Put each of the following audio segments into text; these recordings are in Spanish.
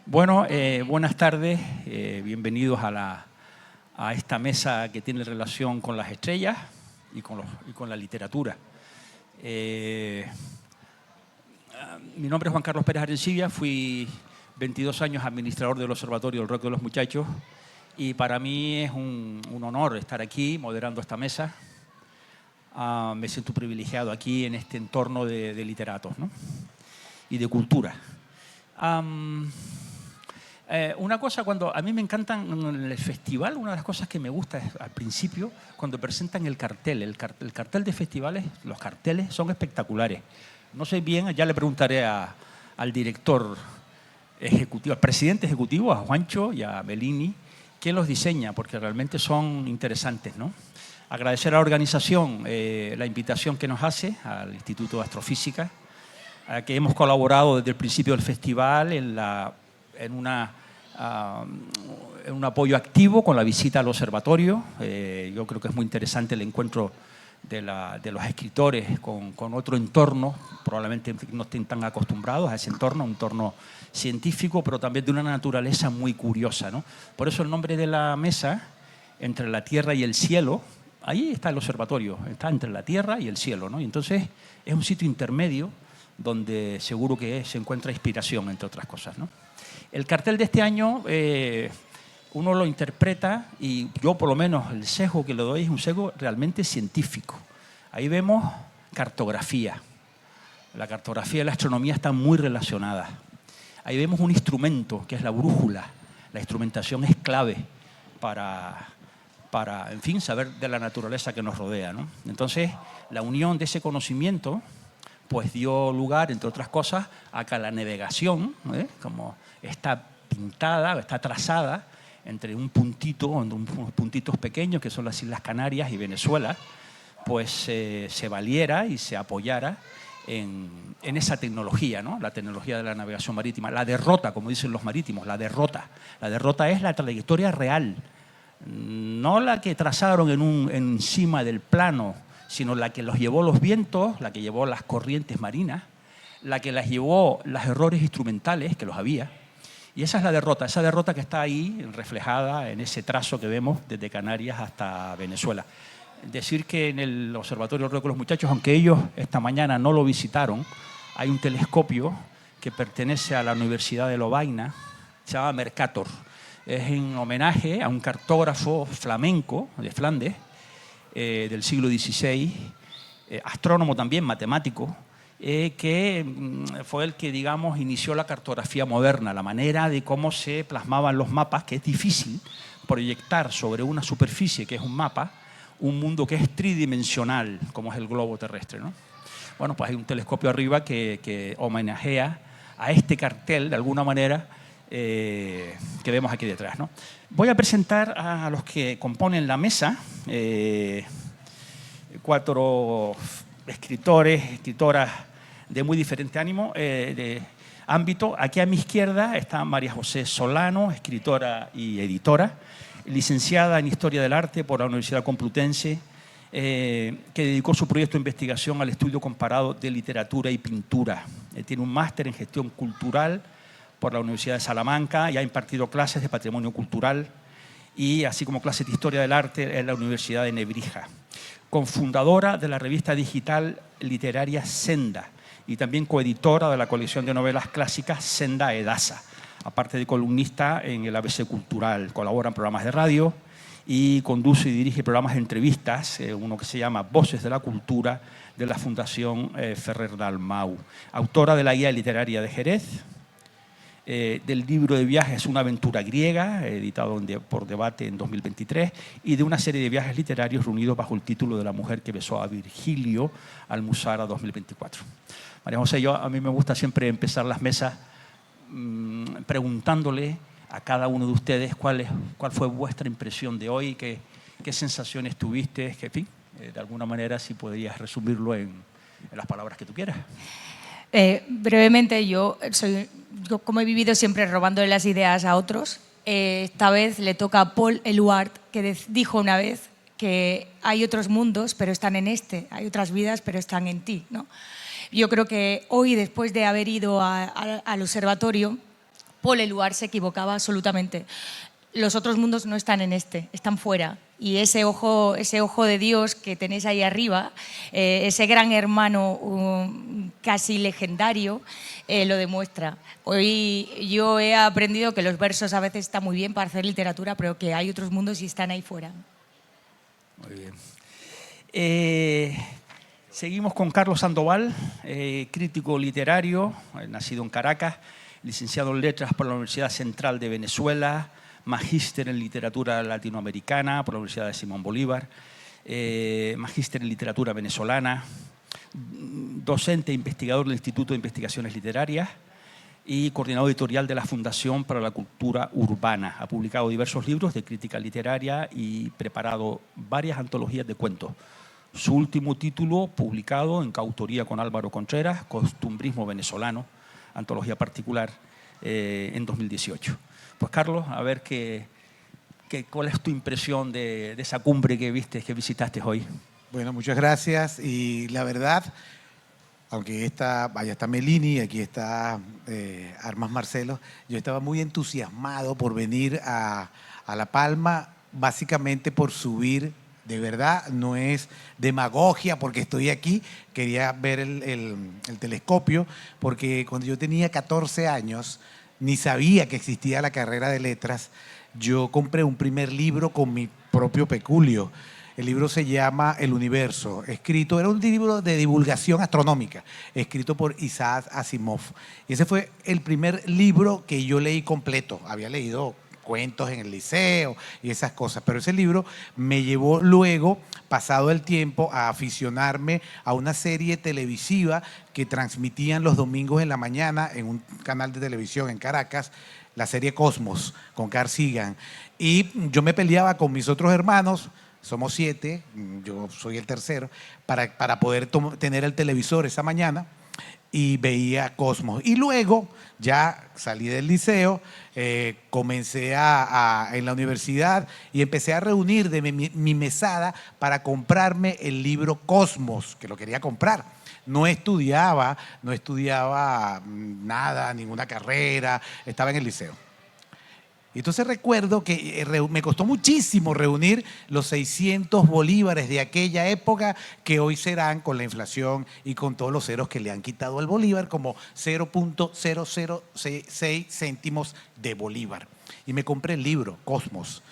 Bueno, buenas tardes, bienvenidos a esta mesa que tiene relación con las estrellas y con la literatura. Mi nombre es Juan Carlos Pérez Arencibia, fui 22 años administrador del Observatorio del Rock de los Muchachos y para mí es un honor estar aquí moderando esta mesa. Me siento privilegiado aquí en este entorno de literatos, ¿no? Y de cultura. Una cosa, cuando a mí me encantan en el festival, una de las cosas que me gusta es al principio, cuando presentan el cartel. El cartel de festivales, los carteles son espectaculares. No sé bien, ya le preguntaré al director ejecutivo, al presidente ejecutivo, a Juancho y a Bellini, quién los diseña, porque realmente son interesantes, ¿no? Agradecer a la organización la invitación que nos hace, al Instituto de Astrofísica, que hemos colaborado desde el principio del festival en un apoyo activo con la visita al observatorio. Yo creo que es muy interesante el encuentro de los escritores con otro entorno, probablemente no estén tan acostumbrados a ese entorno, un entorno científico, pero también de una naturaleza muy curiosa, ¿no? Por eso el nombre de la mesa, Entre la Tierra y el Cielo, ahí está el observatorio, está entre la Tierra y el cielo, ¿no? Y entonces es un sitio intermedio donde seguro que se encuentra inspiración, entre otras cosas, ¿no? El cartel de este año uno lo interpreta, y yo por lo menos el sesgo que le doy es un sesgo realmente científico. Ahí vemos cartografía. La cartografía y la astronomía están muy relacionadas. Ahí vemos un instrumento que es la brújula. La instrumentación es clave para en fin, saber de la naturaleza que nos rodea, ¿no? Entonces, la unión de ese conocimiento pues dio lugar, entre otras cosas, a que la navegación, como está pintada, está trazada entre un puntito, entre unos puntitos pequeños que son las Islas Canarias y Venezuela, pues se valiera y se apoyara en esa tecnología, ¿no? La tecnología de la navegación marítima. La derrota, como dicen los marítimos, la derrota. La derrota es la trayectoria real, no la que trazaron encima del plano, sino la que los llevó los vientos, la que llevó las corrientes marinas, la que las llevó los errores instrumentales, que los había. Y esa es la derrota, esa derrota que está ahí reflejada en ese trazo que vemos desde Canarias hasta Venezuela. Decir que en el Observatorio del Rock de los Muchachos, aunque ellos esta mañana no lo visitaron, hay un telescopio que pertenece a la Universidad de Lovaina, se llama Mercator. Es en homenaje a un cartógrafo flamenco de Flandes, del siglo XVI, astrónomo también, matemático, que fue el que, digamos, inició la cartografía moderna, la manera de cómo se plasmaban los mapas, que es difícil proyectar sobre una superficie que es un mapa, un mundo que es tridimensional, como es el globo terrestre, ¿no? Bueno, pues hay un telescopio arriba que homenajea a este cartel, de alguna manera, que vemos aquí detrás, ¿no? Voy a presentar a los que componen la mesa, 4 escritores, escritoras de muy diferente ánimo, de ámbito. Aquí a mi izquierda está María José Solano, escritora y editora, licenciada en Historia del Arte por la Universidad Complutense, que dedicó su proyecto de investigación al estudio comparado de literatura y pintura. Tiene un máster en gestión cultural por la Universidad de Salamanca y ha impartido clases de patrimonio cultural y así como clases de historia del arte en la Universidad de Nebrija. Cofundadora de la revista digital literaria Senda y también coeditora de la colección de novelas clásicas Senda Edasa. Aparte de columnista en el ABC Cultural, colabora en programas de radio y conduce y dirige programas de entrevistas, uno que se llama Voces de la Cultura, de la Fundación Ferrer Dalmau. Autora de la Guía Literaria de Jerez, del libro de viajes Una aventura griega, editado por Debate en 2023, y de una serie de viajes literarios reunidos bajo el título de La mujer que besó a Virgilio, Almuzara 2024. María José, a mí me gusta siempre empezar las mesas preguntándole a cada uno de ustedes cuál fue vuestra impresión de hoy, qué sensaciones tuviste, que, en fin, de alguna manera si podrías resumirlo en las palabras que tú quieras. Brevemente, yo como he vivido siempre robándole las ideas a otros, esta vez le toca a Paul Eluard, que dijo una vez que hay otros mundos, pero están en este, hay otras vidas, pero están en ti, ¿no? Yo creo que hoy, después de haber ido al observatorio, Paul Eluard se equivocaba absolutamente. Los otros mundos no están en este, están fuera. Y ese ojo de Dios que tenéis ahí arriba, ese gran hermano casi legendario, lo demuestra. Hoy yo he aprendido que los versos a veces están muy bien para hacer literatura, pero que hay otros mundos y están ahí fuera. Muy bien. Seguimos con Carlos Sandoval, crítico literario, nacido en Caracas, licenciado en Letras por la Universidad Central de Venezuela, magíster en Literatura Latinoamericana por la Universidad de Simón Bolívar, magíster en Literatura Venezolana, docente e investigador del Instituto de Investigaciones Literarias y coordinador editorial de la Fundación para la Cultura Urbana. Ha publicado diversos libros de crítica literaria y preparado varias antologías de cuentos. Su último título, publicado en coautoría con Álvaro Contreras, Costumbrismo Venezolano, antología particular, en 2018. Pues Carlos, a ver cuál es tu impresión de esa cumbre que visitaste hoy. Bueno, muchas gracias. Y la verdad, aunque allá está Melini, aquí está Armas Marcelo, yo estaba muy entusiasmado por venir a La Palma, básicamente por subir. De verdad, no es demagogia porque estoy aquí. Quería ver el telescopio, porque cuando yo tenía 14 años, ni sabía que existía la carrera de letras. Yo compré un primer libro con mi propio peculio. El libro se llama El Universo, era un libro de divulgación astronómica, escrito por Isaac Asimov. Y ese fue el primer libro que yo leí completo. Había leído cuentos en el liceo y esas cosas, pero ese libro me llevó luego, pasado el tiempo, a aficionarme a una serie televisiva que transmitían los domingos en la mañana en un canal de televisión en Caracas, la serie Cosmos, con Carl Sagan. Y yo me peleaba con mis otros hermanos, somos 7, yo soy el tercero, para poder tener el televisor esa mañana, y veía Cosmos. Y luego ya salí del liceo, comencé en la universidad y empecé a reunir de mi mesada para comprarme el libro Cosmos, que lo quería comprar. No estudiaba nada, ninguna carrera, estaba en el liceo. Y entonces recuerdo que me costó muchísimo reunir los 600 bolívares de aquella época, que hoy serán, con la inflación y con todos los ceros que le han quitado al bolívar, como 0.0066 céntimos de bolívar. Y me compré el libro Cosmos.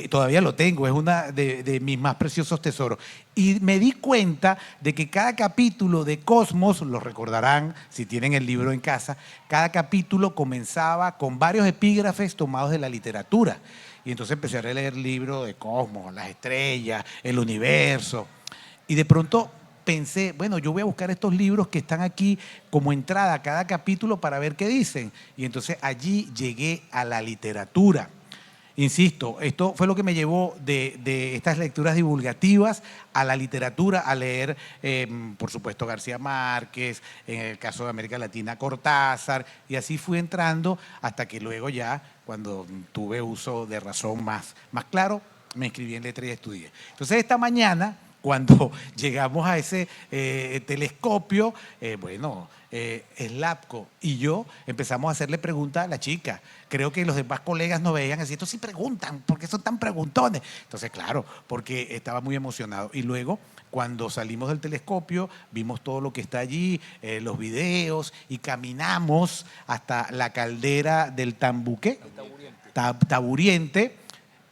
Todavía lo tengo, es uno de mis más preciosos tesoros. Y me di cuenta de que cada capítulo de Cosmos, lo recordarán si tienen el libro en casa, cada capítulo comenzaba con varios epígrafes tomados de la literatura. Y entonces empecé a leer el libro de Cosmos, las estrellas, el universo. Y de pronto pensé, bueno, yo voy a buscar estos libros que están aquí como entrada a cada capítulo para ver qué dicen. Y entonces allí llegué a la literatura. Insisto, esto fue lo que me llevó de estas lecturas divulgativas a la literatura, a leer, por supuesto, García Márquez, en el caso de América Latina, Cortázar, y así fui entrando hasta que luego ya, cuando tuve uso de razón más claro, me inscribí en Letras y estudié. Entonces, esta mañana, cuando llegamos a ese telescopio, Slavko y yo empezamos a hacerle preguntas a la chica. Creo que los demás colegas nos veían así, estos sí preguntan, ¿por qué son tan preguntones? Entonces, claro, porque estaba muy emocionado. Y luego, cuando salimos del telescopio, vimos todo lo que está allí, los videos, y caminamos hasta la caldera del Tambuqué, Taburiente.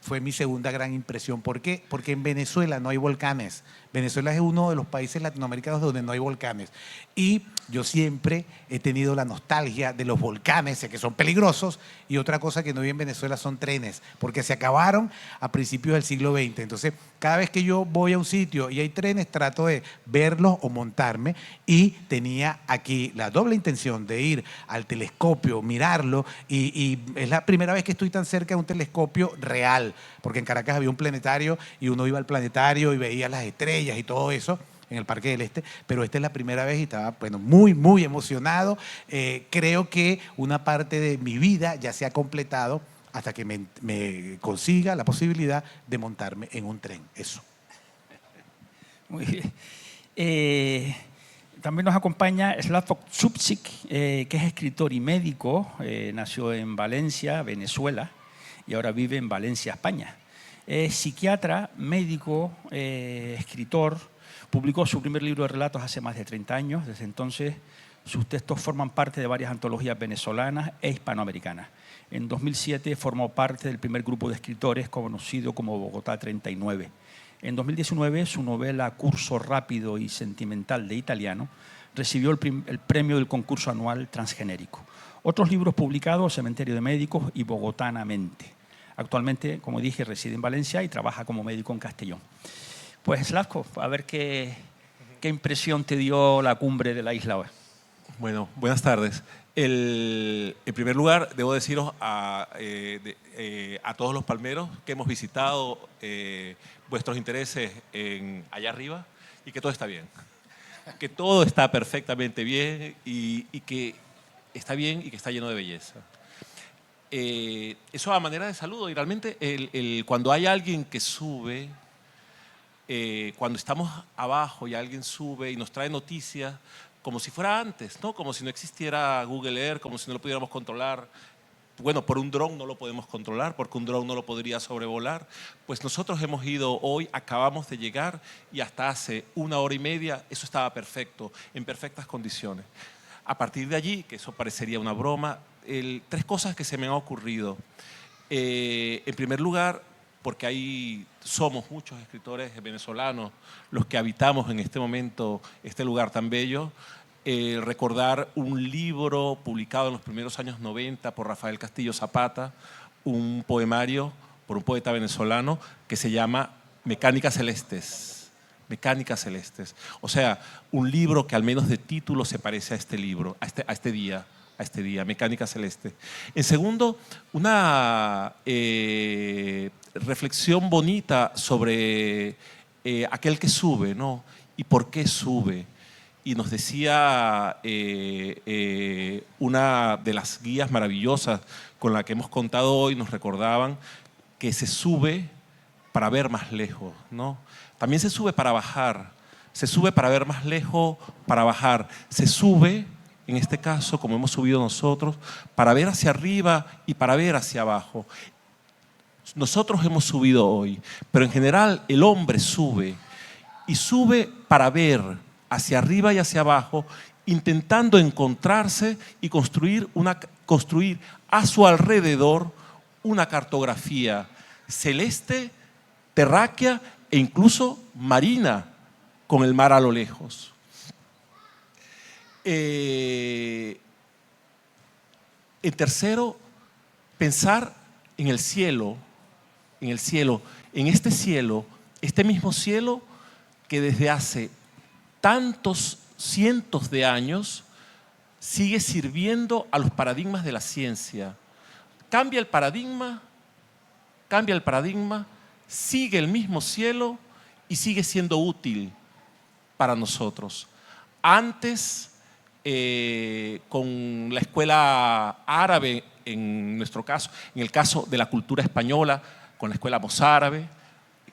Fue mi segunda gran impresión. ¿Por qué? Porque en Venezuela no hay volcanes. Venezuela es uno de los países latinoamericanos donde no hay volcanes. Y yo siempre he tenido la nostalgia de los volcanes, sé que son peligrosos, y otra cosa que no vi en Venezuela son trenes, porque se acabaron a principios del siglo XX. Entonces, cada vez que yo voy a un sitio y hay trenes, trato de verlos o montarme, y tenía aquí la doble intención de ir al telescopio, mirarlo, y es la primera vez que estoy tan cerca de un telescopio real, porque en Caracas había un planetario y uno iba al planetario y veía las estrellas y todo eso en el Parque del Este, pero esta es la primera vez y estaba muy, muy emocionado. Creo que una parte de mi vida ya se ha completado hasta que me consiga la posibilidad de montarme en un tren. Eso. Muy bien. también nos acompaña Slavko Zubčík, que es escritor y médico, nació en Valencia, Venezuela, y ahora vive en Valencia, España. Es psiquiatra, médico, escritor, publicó su primer libro de relatos hace más de 30 años, desde entonces sus textos forman parte de varias antologías venezolanas e hispanoamericanas. En 2007 formó parte del primer grupo de escritores conocido como Bogotá 39. En 2019, su novela Curso rápido y sentimental de italiano recibió el premio del concurso anual Transgenérico. Otros libros publicados, Cementerio de Médicos y Bogotanamente. Actualmente, como dije, reside en Valencia y trabaja como médico en Castellón. Pues, Slavko, a ver qué impresión te dio la cumbre de la isla hoy. Bueno, buenas tardes. En primer lugar, debo deciros a todos los palmeros que hemos visitado vuestros intereses allá arriba y que todo está bien. Que todo está perfectamente bien y que está bien y que está lleno de belleza. Eso a manera de saludo. Y realmente cuando hay alguien que sube, cuando estamos abajo y alguien sube y nos trae noticias, como si fuera antes, ¿no? Como si no existiera Google Earth, como si no lo pudiéramos controlar. Bueno, por un dron no lo podemos controlar, porque un dron no lo podría sobrevolar. Pues nosotros hemos ido hoy, acabamos de llegar y hasta hace 1 hora y media eso estaba perfecto, en perfectas condiciones. A partir de allí, que eso parecería una broma, 3 cosas que se me han ocurrido. En primer lugar, porque somos muchos escritores venezolanos los que habitamos en este momento este lugar tan bello, recordar un libro publicado en los primeros años 90 por Rafael Castillo Zapata, un poemario por un poeta venezolano que se llama Mecánicas Celestes. Mecánicas Celestes. O sea, un libro que al menos de título se parece a este libro, a este día, Mecánica Celeste. En segundo, una reflexión bonita sobre aquel que sube, ¿no? Y por qué sube. Y nos decía una de las guías maravillosas con la que hemos contado hoy, nos recordaban que se sube para ver más lejos, ¿no? También se sube para bajar, se sube para ver más lejos, para bajar, se sube, en este caso, como hemos subido nosotros, para ver hacia arriba y para ver hacia abajo. Nosotros hemos subido hoy, pero en general el hombre sube y sube para ver hacia arriba y hacia abajo, intentando encontrarse y construir a su alrededor una cartografía celeste, terráquea e incluso marina, con el mar a lo lejos. En tercero, pensar en el cielo, en este cielo, este mismo cielo que desde hace tantos cientos de años sigue sirviendo a los paradigmas de la ciencia. Cambia el paradigma, sigue el mismo cielo y sigue siendo útil para nosotros. Antes, con la escuela árabe, en nuestro caso, en el caso de la cultura española, con la escuela mozárabe,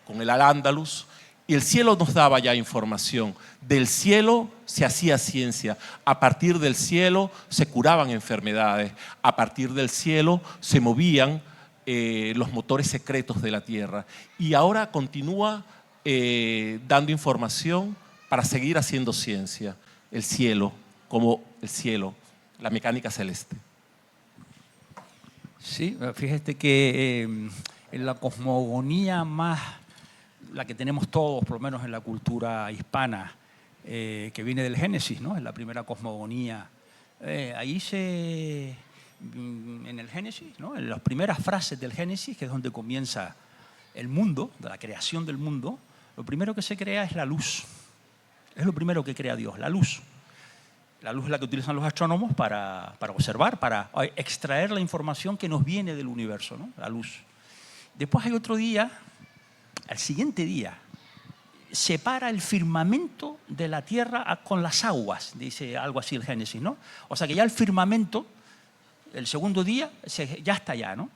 con el Al-Ándalus, y el cielo nos daba ya información. Del cielo se hacía ciencia. A partir del cielo se curaban enfermedades. A partir del cielo se movían los motores secretos de la Tierra. Y ahora continúa dando información para seguir haciendo ciencia. El cielo, como el cielo, la mecánica celeste. Sí, fíjate que en la cosmogonía más, la que tenemos todos, por lo menos en la cultura hispana, que viene del Génesis, ¿no? Es la primera cosmogonía. En el Génesis, ¿no? En las primeras frases del Génesis, que es donde comienza el mundo, de la creación del mundo, lo primero que se crea es la luz. Es lo primero que crea Dios, la luz. La luz es la que utilizan los astrónomos para observar, para extraer la información que nos viene del universo, ¿no? La luz. Después hay otro día, al siguiente día, separa el firmamento de la tierra con las aguas, dice algo así el Génesis, ¿no? O sea que ya el firmamento, el segundo día, ya está allá, ¿no?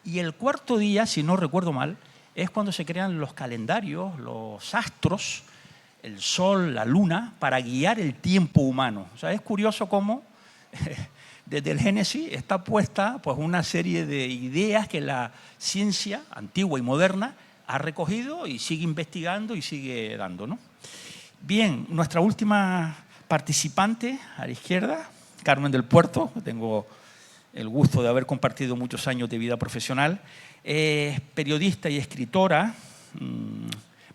Y el cuarto día, si no recuerdo mal, es cuando se crean los calendarios, los astros, el Sol, la Luna, para guiar el tiempo humano. O sea, es curioso cómo desde el Génesis está puesta pues, una serie de ideas que la ciencia antigua y moderna ha recogido y sigue investigando y sigue dando, ¿no? Bien, nuestra última participante a la izquierda, Carmen del Puerto, tengo el gusto de haber compartido muchos años de vida profesional, es periodista y escritora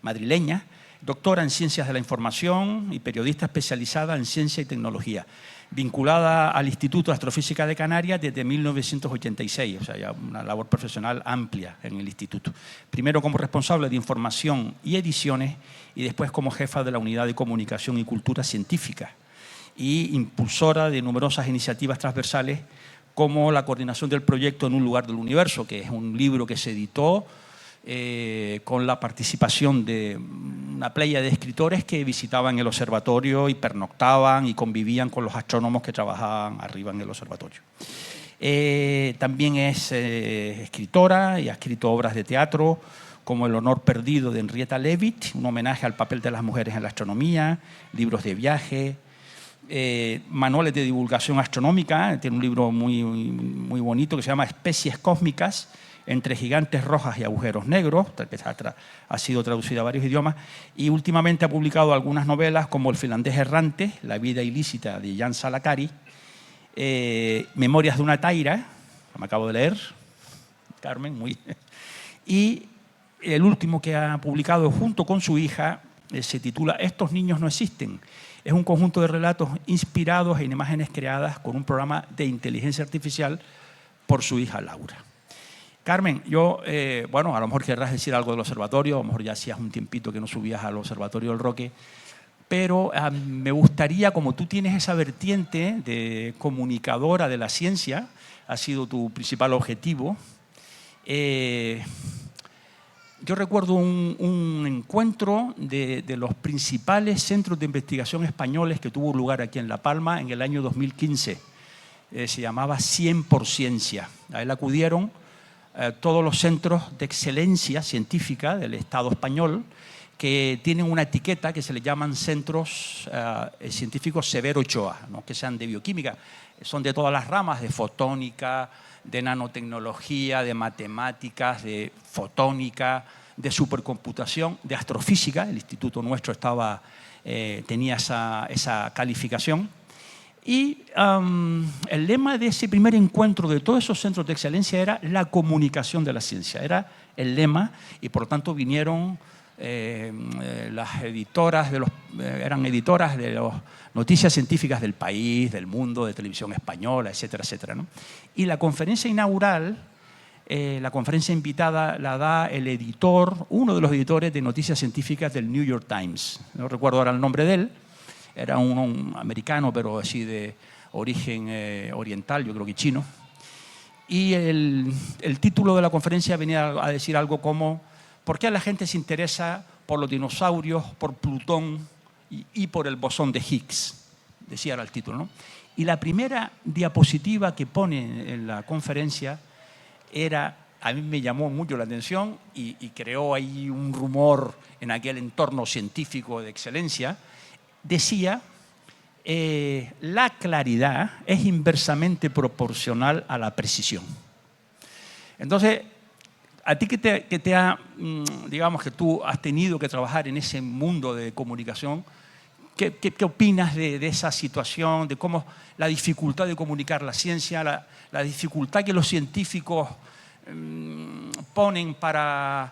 madrileña, doctora en Ciencias de la Información y periodista especializada en Ciencia y Tecnología, vinculada al Instituto de Astrofísica de Canarias desde 1986, o sea, ya una labor profesional amplia en el instituto. Primero como responsable de Información y Ediciones y después como jefa de la Unidad de Comunicación y Cultura Científica y impulsora de numerosas iniciativas transversales como la coordinación del proyecto En un lugar del universo, que es un libro que se editó con la participación de una playa de escritores que visitaban el observatorio y pernoctaban y convivían con los astrónomos que trabajaban arriba en el observatorio. También es escritora y ha escrito obras de teatro como El honor perdido de Henrietta Leavitt, un homenaje al papel de las mujeres en la astronomía, libros de viaje, manuales de divulgación astronómica. Tiene un libro muy bonito que se llama Especies cósmicas entre gigantes rojas y agujeros negros, que ha sido traducida a varios idiomas, y últimamente ha publicado algunas novelas como El finlandés errante, La vida ilícita de Jan Salakari, Memorias de una taira, que me acabo de leer, Carmen, y el último que ha publicado junto con su hija se titula Estos niños no existen. Es un conjunto de relatos inspirados en imágenes creadas con un programa de inteligencia artificial por su hija Laura. Carmen, bueno, a lo mejor querrás decir algo del observatorio, a lo mejor ya hacías un tiempito que no subías al Observatorio del Roque, pero me gustaría, como tú tienes esa vertiente de comunicadora de la ciencia, ha sido tu principal objetivo. Yo recuerdo un encuentro de los principales centros de investigación españoles que tuvo lugar aquí en La Palma en el año 2015. Se llamaba 100 por Ciencia. A él acudieron todos los centros de excelencia científica del Estado español que tienen una etiqueta que se le llaman centros científicos Severo Ochoa, no que sean de bioquímica, son de todas las ramas, de fotónica, de nanotecnología, de matemáticas, de fotónica, de supercomputación, de astrofísica. El instituto nuestro tenía esa calificación. Y el lema de ese primer encuentro de todos esos centros de excelencia era la comunicación de la ciencia. Era el lema y por lo tanto vinieron las editoras eran editoras de las noticias científicas del país, del mundo, de Televisión Española, etcétera, etcétera, ¿no? Y la conferencia inaugural, la conferencia invitada la da el editor, uno de los editores de noticias científicas del New York Times. No recuerdo ahora el nombre de él. Era un americano, pero así de origen oriental, yo creo que chino. Y el título de la conferencia venía a decir algo como ¿por qué a la gente se interesa por los dinosaurios, por Plutón y por el bosón de Higgs? Decía era el título, ¿no? Y la primera diapositiva que pone en la conferencia a mí me llamó mucho la atención y creó ahí un rumor en aquel entorno científico de excelencia. Decía, la claridad es inversamente proporcional a la precisión. Entonces, a ti digamos que tú has tenido que trabajar en ese mundo de comunicación, ¿qué opinas de esa situación, de cómo la dificultad de comunicar la ciencia, la dificultad que los científicos ponen para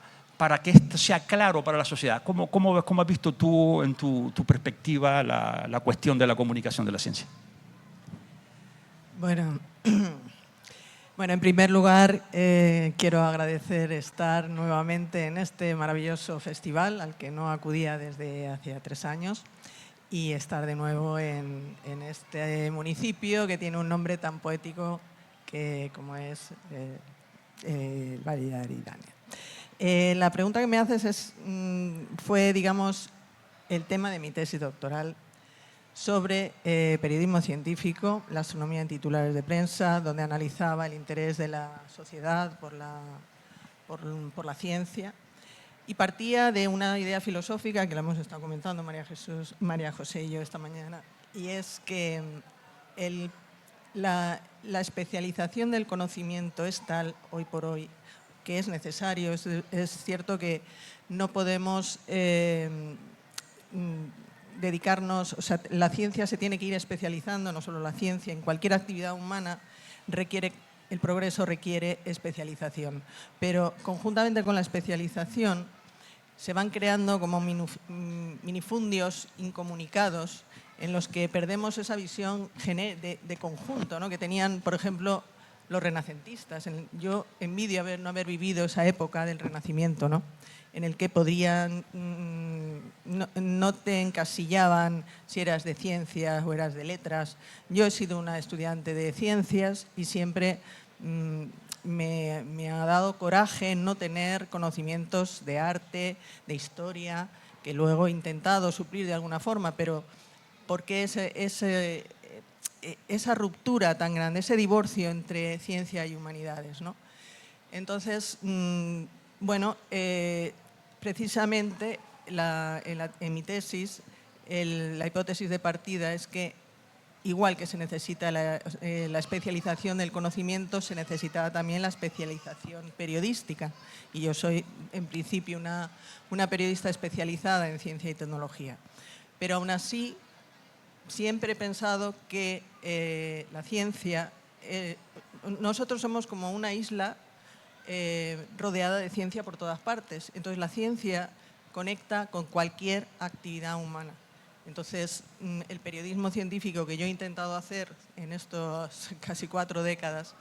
que esto sea claro para la sociedad? ¿Cómo has visto tú en tu perspectiva la cuestión de la comunicación de la ciencia? Bueno, en primer lugar quiero agradecer estar nuevamente en este maravilloso festival al que no acudía desde hacía 3 años y estar de nuevo en este municipio que tiene un nombre tan poético como es el Valle de Aridane. La pregunta que me haces fue, digamos, el tema de mi tesis doctoral sobre periodismo científico, la astronomía en titulares de prensa, donde analizaba el interés de la sociedad por la ciencia Y partía de una idea filosófica que la hemos estado comentando María José y yo esta mañana, y es que la especialización del conocimiento es tal, hoy por hoy, que es necesario. Es cierto que no podemos dedicarnos, o sea, la ciencia se tiene que ir especializando, no solo la ciencia, en cualquier actividad humana el progreso requiere especialización. Pero conjuntamente con la especialización se van creando como minifundios incomunicados en los que perdemos esa visión de conjunto, ¿no?, que tenían, por ejemplo, los renacentistas. Yo envidio no haber vivido esa época del Renacimiento, ¿no?, en el que podrían, no te encasillaban si eras de ciencias o eras de letras. Yo he sido una estudiante de ciencias y siempre me ha dado coraje no tener conocimientos de arte, de historia, que luego he intentado suplir de alguna forma, pero porque esa ruptura tan grande, ese divorcio entre ciencia y humanidades, ¿no? Entonces, bueno, precisamente en mi tesis, la hipótesis de partida es que igual que se necesita la especialización del conocimiento, se necesitaba también la especialización periodística. Y yo soy, en principio, una periodista especializada en ciencia y tecnología. Pero aún así, siempre he pensado que la ciencia, nosotros somos como una isla rodeada de ciencia por todas partes. Entonces la ciencia conecta con cualquier actividad humana. Entonces el periodismo científico que yo he intentado hacer en estos casi 4 décadas,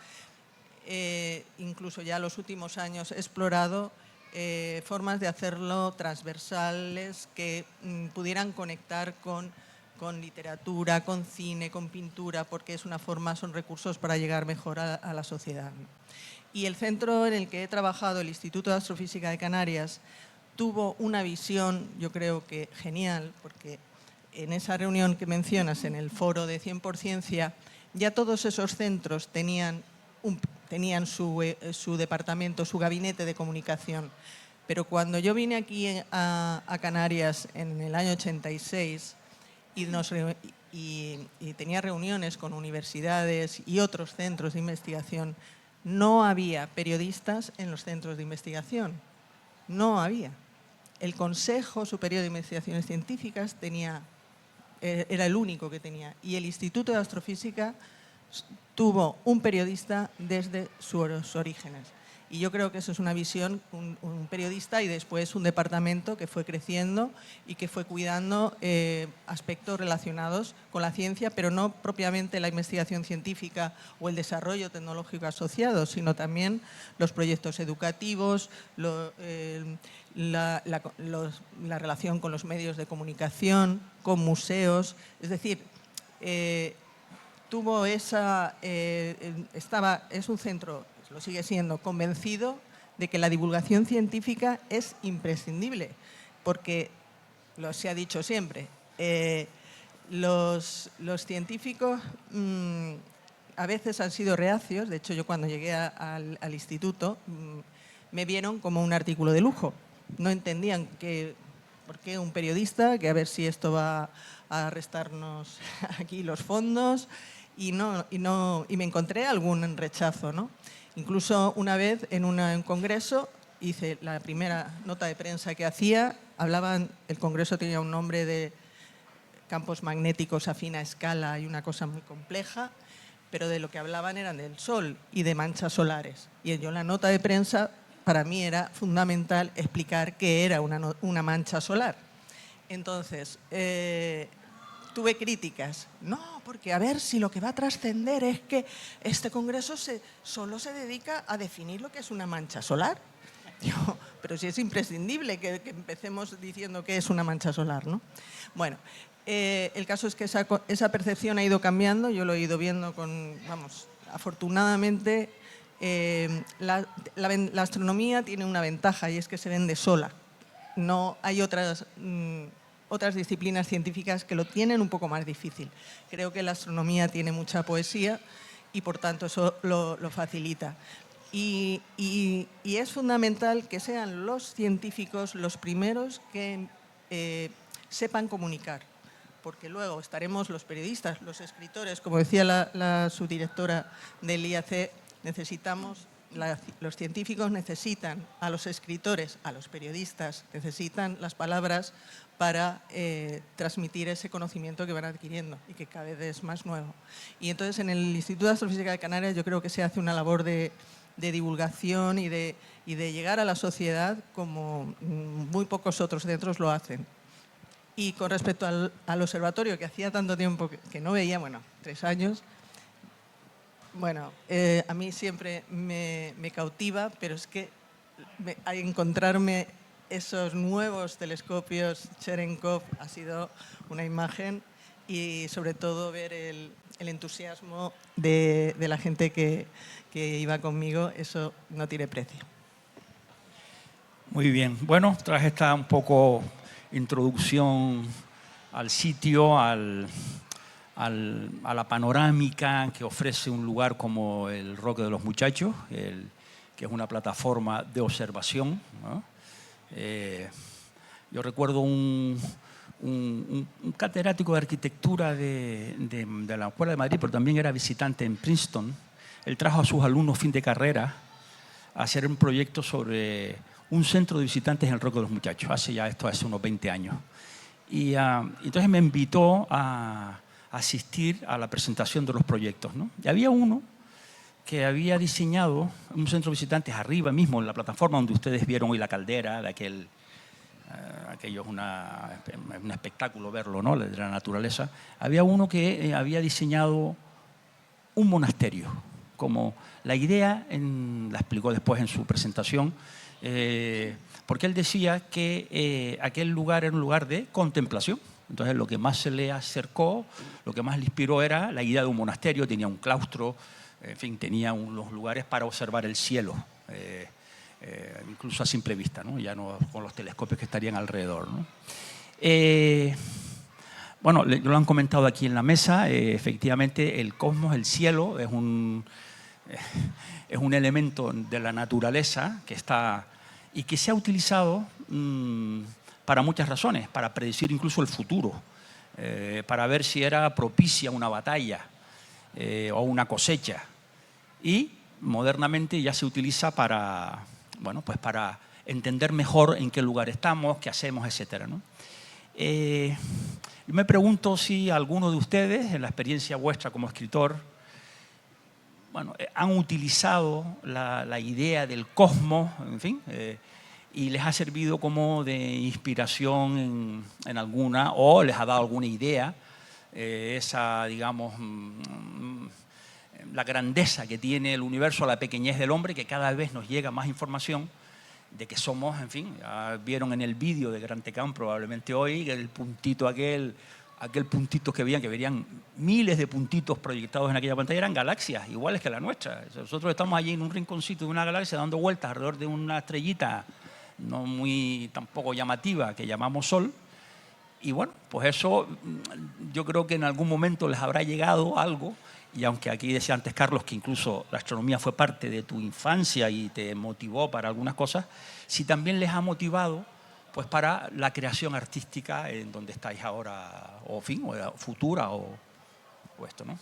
incluso ya los últimos años he explorado formas de hacerlo transversales que pudieran conectar con literatura, con cine, con pintura, porque es una forma, son recursos para llegar mejor a la sociedad. Y el centro en el que he trabajado, el Instituto de Astrofísica de Canarias, tuvo una visión, yo creo que genial, porque en esa reunión que mencionas, en el foro de 100 por Ciencia, ya todos esos centros tenían su departamento, su gabinete de comunicación. Pero cuando yo vine aquí a Canarias en el año 86 y tenía reuniones con universidades y otros centros de investigación, no había periodistas en los centros de investigación. No había. El Consejo Superior de Investigaciones Científicas era el único que tenía. Y el Instituto de Astrofísica tuvo un periodista desde sus orígenes. Y yo creo que eso es una visión, un periodista y después un departamento que fue creciendo y que fue cuidando aspectos relacionados con la ciencia, pero no propiamente la investigación científica o el desarrollo tecnológico asociado, sino también los proyectos educativos, la relación con los medios de comunicación, con museos. Es decir, tuvo es un centro, lo sigue siendo, convencido de que la divulgación científica es imprescindible, porque, se ha dicho siempre, los científicos a veces han sido reacios. De hecho, yo cuando llegué al instituto me vieron como un artículo de lujo. No entendían por qué un periodista, que a ver si esto va a restarnos aquí los fondos, y me encontré algún rechazo, ¿no? Incluso una vez en un congreso hice la primera nota de prensa que hacía, el congreso tenía un nombre de campos magnéticos a fina escala y una cosa muy compleja, pero de lo que hablaban eran del Sol y de manchas solares. Y yo en la nota de prensa, para mí era fundamental explicar qué era una mancha solar. Entonces, tuve críticas. No, porque a ver si lo que va a trascender es que este congreso solo se dedica a definir lo que es una mancha solar. Digo, pero si es imprescindible que empecemos diciendo qué es una mancha solar, ¿no? Bueno, el caso es que esa percepción ha ido cambiando. Yo lo he ido viendo afortunadamente la astronomía tiene una ventaja y es que se vende sola. No hay otras disciplinas científicas que lo tienen un poco más difícil. Creo que la astronomía tiene mucha poesía y por tanto eso lo facilita. Y es fundamental que sean los científicos los primeros que sepan comunicar, porque luego estaremos los periodistas, los escritores, como decía la subdirectora del IAC, los científicos necesitan a los escritores, a los periodistas, necesitan las palabras para transmitir ese conocimiento que van adquiriendo y que cada vez es más nuevo. Y entonces en el Instituto de Astrofísica de Canarias yo creo que se hace una labor de divulgación y de llegar a la sociedad como muy pocos otros centros lo hacen. Y con respecto al observatorio, que hacía tanto tiempo que no veía, bueno, 3 años, bueno, a mí siempre me cautiva, pero es que al encontrarme esos nuevos telescopios Cherenkov ha sido una imagen, y sobre todo ver el entusiasmo de la gente que iba conmigo, eso no tiene precio. Muy bien. Bueno, tras esta un poco introducción al sitio, a la panorámica que ofrece un lugar como el Roque de los Muchachos, que es una plataforma de observación, ¿no? Yo recuerdo un catedrático de arquitectura de la Escuela de Madrid, pero también era visitante en Princeton. Él trajo a sus alumnos fin de carrera a hacer un proyecto sobre un centro de visitantes en el Roque de los Muchachos, hace unos 20 años. Y entonces me invitó a asistir a la presentación de los proyectos, ¿no? Y había uno que había diseñado un centro de visitantes arriba mismo, en la plataforma donde ustedes vieron hoy la caldera, de aquello es un espectáculo verlo, ¿no?, de la naturaleza. Había uno que había diseñado un monasterio, como la idea, la explicó después en su presentación, porque él decía que aquel lugar era un lugar de contemplación. Entonces lo que más se le acercó, lo que más le inspiró era la idea de un monasterio, tenía un claustro, en fin, tenía unos lugares para observar el cielo, incluso a simple vista, ¿no?, ya no con los telescopios que estarían alrededor, ¿no? Bueno, lo han comentado aquí en la mesa, efectivamente el cosmos, el cielo, es un elemento de la naturaleza que está y que se ha utilizado para muchas razones, para predecir incluso el futuro, para ver si era propicia una batalla o una cosecha. Y modernamente ya se utiliza para, bueno, pues para entender mejor en qué lugar estamos, qué hacemos, etcétera, ¿no? Yo me pregunto si alguno de ustedes, en la experiencia vuestra como escritor, bueno, han utilizado la idea del cosmos, en fin, y les ha servido como de inspiración en alguna, o les ha dado alguna idea, esa, digamos, la grandeza que tiene el universo, la pequeñez del hombre, que cada vez nos llega más información de que somos, en fin, ya vieron en el vídeo de Gran Tecán probablemente hoy, el puntito aquel puntito que verían miles de puntitos proyectados en aquella pantalla, eran galaxias iguales que la nuestra. Nosotros estamos allí en un rinconcito de una galaxia dando vueltas alrededor de una estrellita no muy tampoco llamativa que llamamos Sol. Y bueno, pues eso yo creo que en algún momento les habrá llegado algo, y aunque aquí decía antes Carlos que incluso la astronomía fue parte de tu infancia y te motivó para algunas cosas, si también les ha motivado pues para la creación artística en donde estáis ahora, o fin, o futura, o esto, ¿no?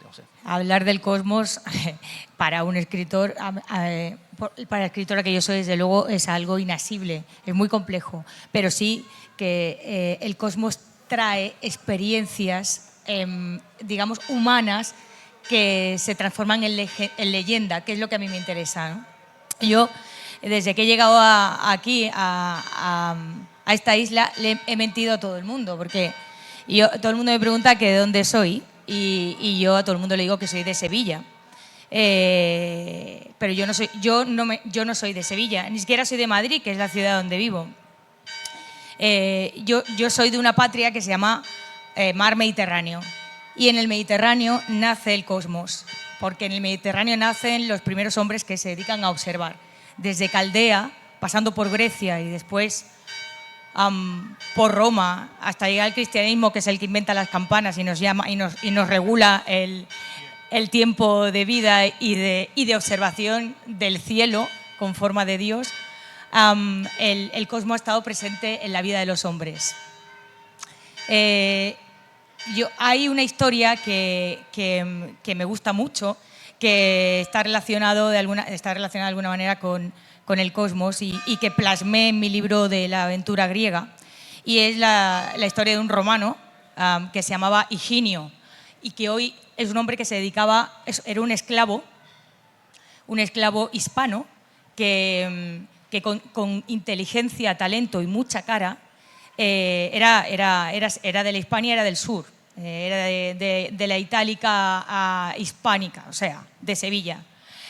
No sé. Hablar del cosmos para un escritor, para el escritora que yo soy, desde luego es algo inasible, es muy complejo, pero sí que el cosmos trae experiencias, digamos, humanas que se transforman en leyenda, que es lo que a mí me interesa, ¿no? Yo, desde que he llegado aquí, a esta isla, le he mentido a todo el mundo, porque todo el mundo me pregunta que de dónde soy, y yo a todo el mundo le digo que soy de Sevilla. Pero yo no soy de Sevilla, ni siquiera soy de Madrid, que es la ciudad donde vivo. Yo soy de una patria que se llama Mar Mediterráneo, y en el Mediterráneo nace el cosmos, porque en el Mediterráneo nacen los primeros hombres que se dedican a observar, desde Caldea, pasando por Grecia y después por Roma, hasta llegar al cristianismo, que es el que inventa las campanas y nos llama y nos regula el tiempo de vida y de observación del cielo con forma de Dios, el cosmos ha estado presente en la vida de los hombres. Hay una historia que me gusta mucho, que está relacionada de alguna manera con el cosmos y que plasmé en mi libro de la aventura griega. Y es la historia de un romano que se llamaba Higinio y que hoy es un hombre que se dedicaba, era un esclavo hispano que con inteligencia, talento y mucha cara era de la Hispania, era del sur, era de la Itálica hispánica, o sea, de Sevilla.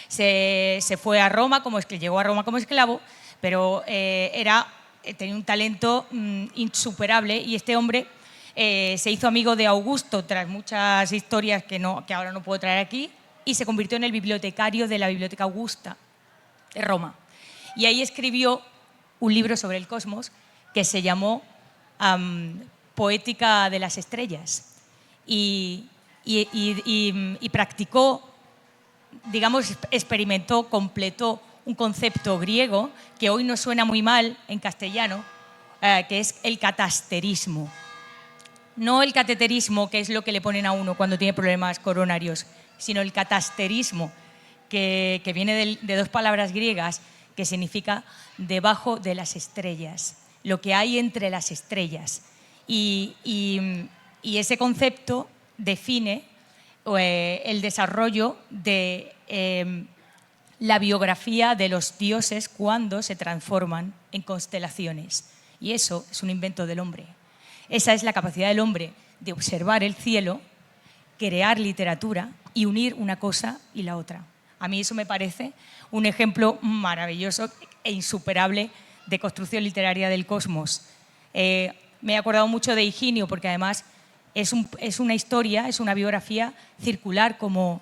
Se fue a Roma, llegó a Roma como esclavo, pero tenía un talento insuperable y este hombre se hizo amigo de Augusto tras muchas historias que ahora no puedo traer aquí y se convirtió en el bibliotecario de la Biblioteca Augusta de Roma. Y ahí escribió un libro sobre el cosmos que se llamó Poética de las Estrellas y practicó, digamos, experimentó, completó un concepto griego que hoy nos suena muy mal en castellano, que es el catasterismo. No el cateterismo, que es lo que le ponen a uno cuando tiene problemas coronarios, sino el catasterismo, que viene de dos palabras griegas que significa debajo de las estrellas, lo que hay entre las estrellas. Y ese concepto define el desarrollo de la biografía de los dioses cuando se transforman en constelaciones. Y eso es un invento del hombre. Esa es la capacidad del hombre de observar el cielo, crear literatura y unir una cosa y la otra. A mí eso me parece un ejemplo maravilloso e insuperable de construcción literaria del cosmos. Me he acordado mucho de Higinio porque además es una historia, es una biografía circular como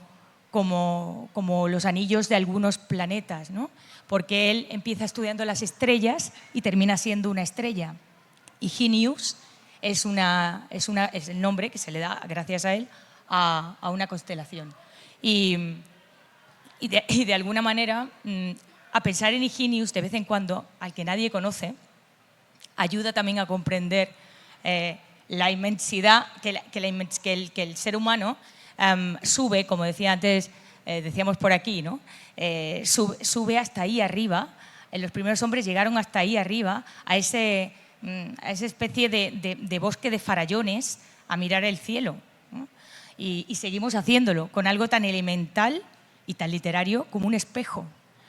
los anillos de algunos planetas, ¿no? Porque él empieza estudiando las estrellas y termina siendo una estrella. Higinius es el nombre que se le da, gracias a él, a una constelación. Y de alguna manera, a pensar en Higinius de vez en cuando, al que nadie conoce, ayuda también a comprender la inmensidad que el ser humano sube, como decía antes, decíamos por aquí, ¿no? Sube hasta ahí arriba. Los primeros hombres llegaron hasta ahí arriba, a esa especie de bosque de farallones, a mirar el cielo, ¿no? Y seguimos haciéndolo con algo tan elemental y tan literario como un espejo.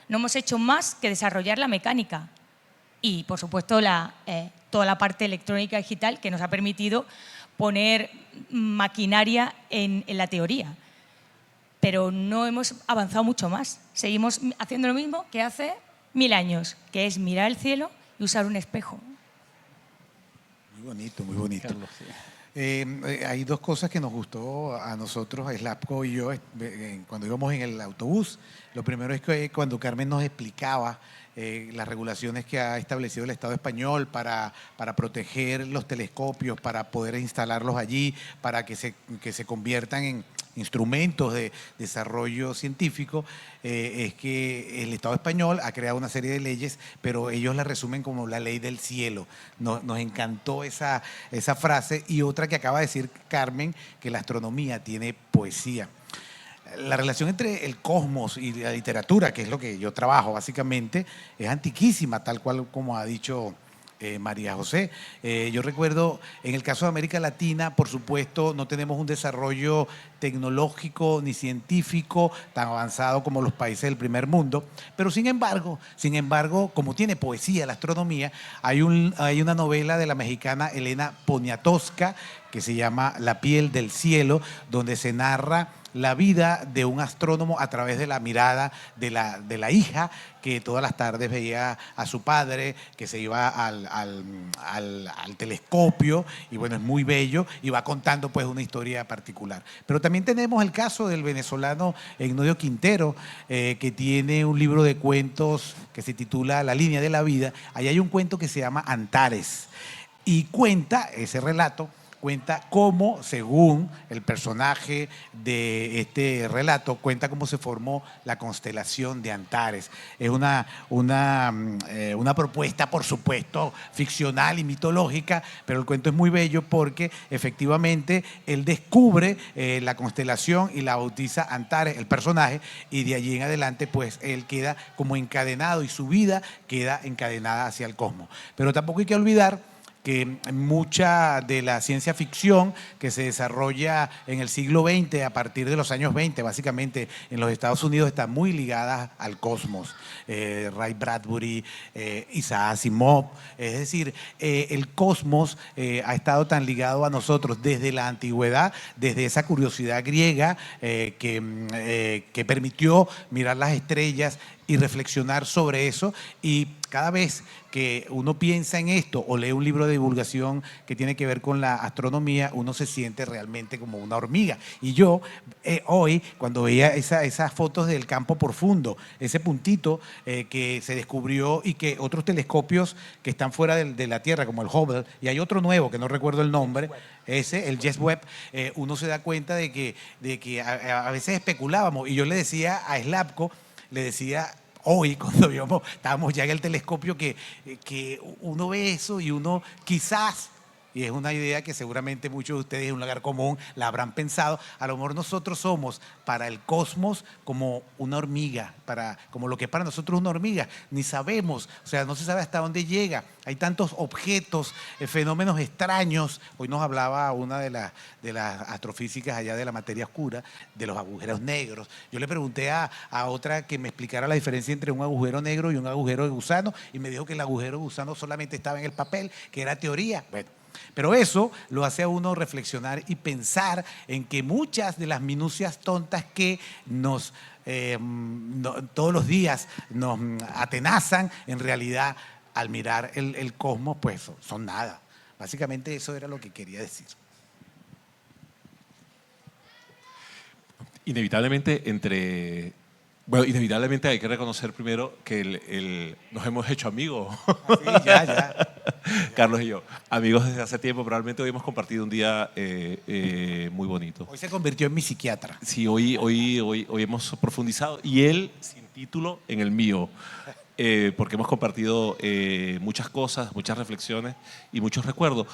No hemos hecho más que desarrollar la mecánica y, por supuesto, toda la parte electrónica digital que nos ha permitido poner maquinaria en la teoría. Pero no hemos avanzado mucho más. Seguimos haciendo lo mismo que hace 1000 años, que es mirar el cielo y usar un espejo. Muy bonito, muy bonito. Carlos, sí. Hay dos cosas que nos gustó a nosotros, Slapco y yo, cuando íbamos en el autobús. Lo primero es que cuando Carmen nos explicaba las regulaciones que ha establecido el Estado español para proteger los telescopios, para poder instalarlos allí, para que se conviertan en instrumentos de desarrollo científico, es que el Estado español ha creado una serie de leyes, pero ellos la resumen como la ley del cielo. Nos encantó esa frase. Y otra que acaba de decir Carmen, que la astronomía tiene poesía. La relación entre el cosmos y la literatura, que es lo que yo trabajo básicamente, es antiquísima, tal cual como ha dicho María José. Yo recuerdo, en el caso de América Latina, por supuesto, no tenemos un desarrollo tecnológico ni científico tan avanzado como los países del primer mundo, pero sin embargo, como tiene poesía la astronomía, hay una novela de la mexicana Elena Poniatowska que se llama La piel del cielo, donde se narra la vida de un astrónomo a través de la mirada de la hija, que todas las tardes veía a su padre, que se iba al telescopio, y bueno, es muy bello, y va contando pues una historia particular. Pero también tenemos el caso del venezolano Ignacio Quintero, que tiene un libro de cuentos que se titula La línea de la vida. Ahí hay un cuento que se llama Antares, y ese relato cuenta cómo, según el personaje de este relato, cuenta cómo se formó la constelación de Antares. Es una propuesta, por supuesto, ficcional y mitológica, pero el cuento es muy bello porque efectivamente él descubre la constelación y la bautiza Antares, el personaje, y de allí en adelante pues él queda como encadenado y su vida queda encadenada hacia el cosmos. Pero tampoco hay que olvidar que mucha de la ciencia ficción que se desarrolla en el siglo XX, a partir de los años 20, básicamente en los Estados Unidos, está muy ligada al cosmos. Ray Bradbury, Isaac Asimov, es decir, el cosmos ha estado tan ligado a nosotros desde la antigüedad, desde esa curiosidad griega que permitió mirar las estrellas y reflexionar sobre eso, y cada vez que uno piensa en esto o lee un libro de divulgación que tiene que ver con la astronomía, uno se siente realmente como una hormiga. Y yo hoy, cuando veía esas fotos del campo profundo, ese puntito que se descubrió y que otros telescopios que están fuera de la Tierra, como el Hubble, y hay otro nuevo que no recuerdo el nombre, el James Webb, uno se da cuenta de que a veces especulábamos, y yo le decía a Slavko, le decía hoy, cuando estábamos ya en el telescopio, que uno ve eso y uno quizás, y es una idea que seguramente muchos de ustedes en un lugar común la habrán pensado, a lo mejor nosotros somos para el cosmos como una hormiga, como lo que es para nosotros una hormiga, ni sabemos, o sea, no se sabe hasta dónde llega, hay tantos objetos, fenómenos extraños. Hoy nos hablaba una de las astrofísicas allá de la materia oscura, de los agujeros negros. Yo le pregunté a otra que me explicara la diferencia entre un agujero negro y un agujero de gusano, y me dijo que el agujero de gusano solamente estaba en el papel, que era teoría. Bueno, pero eso lo hace a uno reflexionar y pensar en que muchas de las minucias tontas que todos los días nos atenazan, en realidad al mirar el cosmos pues son nada. Básicamente eso era lo que quería decir. Inevitablemente inevitablemente hay que reconocer primero que nos hemos hecho amigos. Sí, ya. Carlos y yo, amigos desde hace tiempo, probablemente hoy hemos compartido un día muy bonito. Hoy se convirtió en mi psiquiatra. Sí, hoy hemos profundizado, y él sin título en el mío, porque hemos compartido muchas cosas, muchas reflexiones y muchos recuerdos.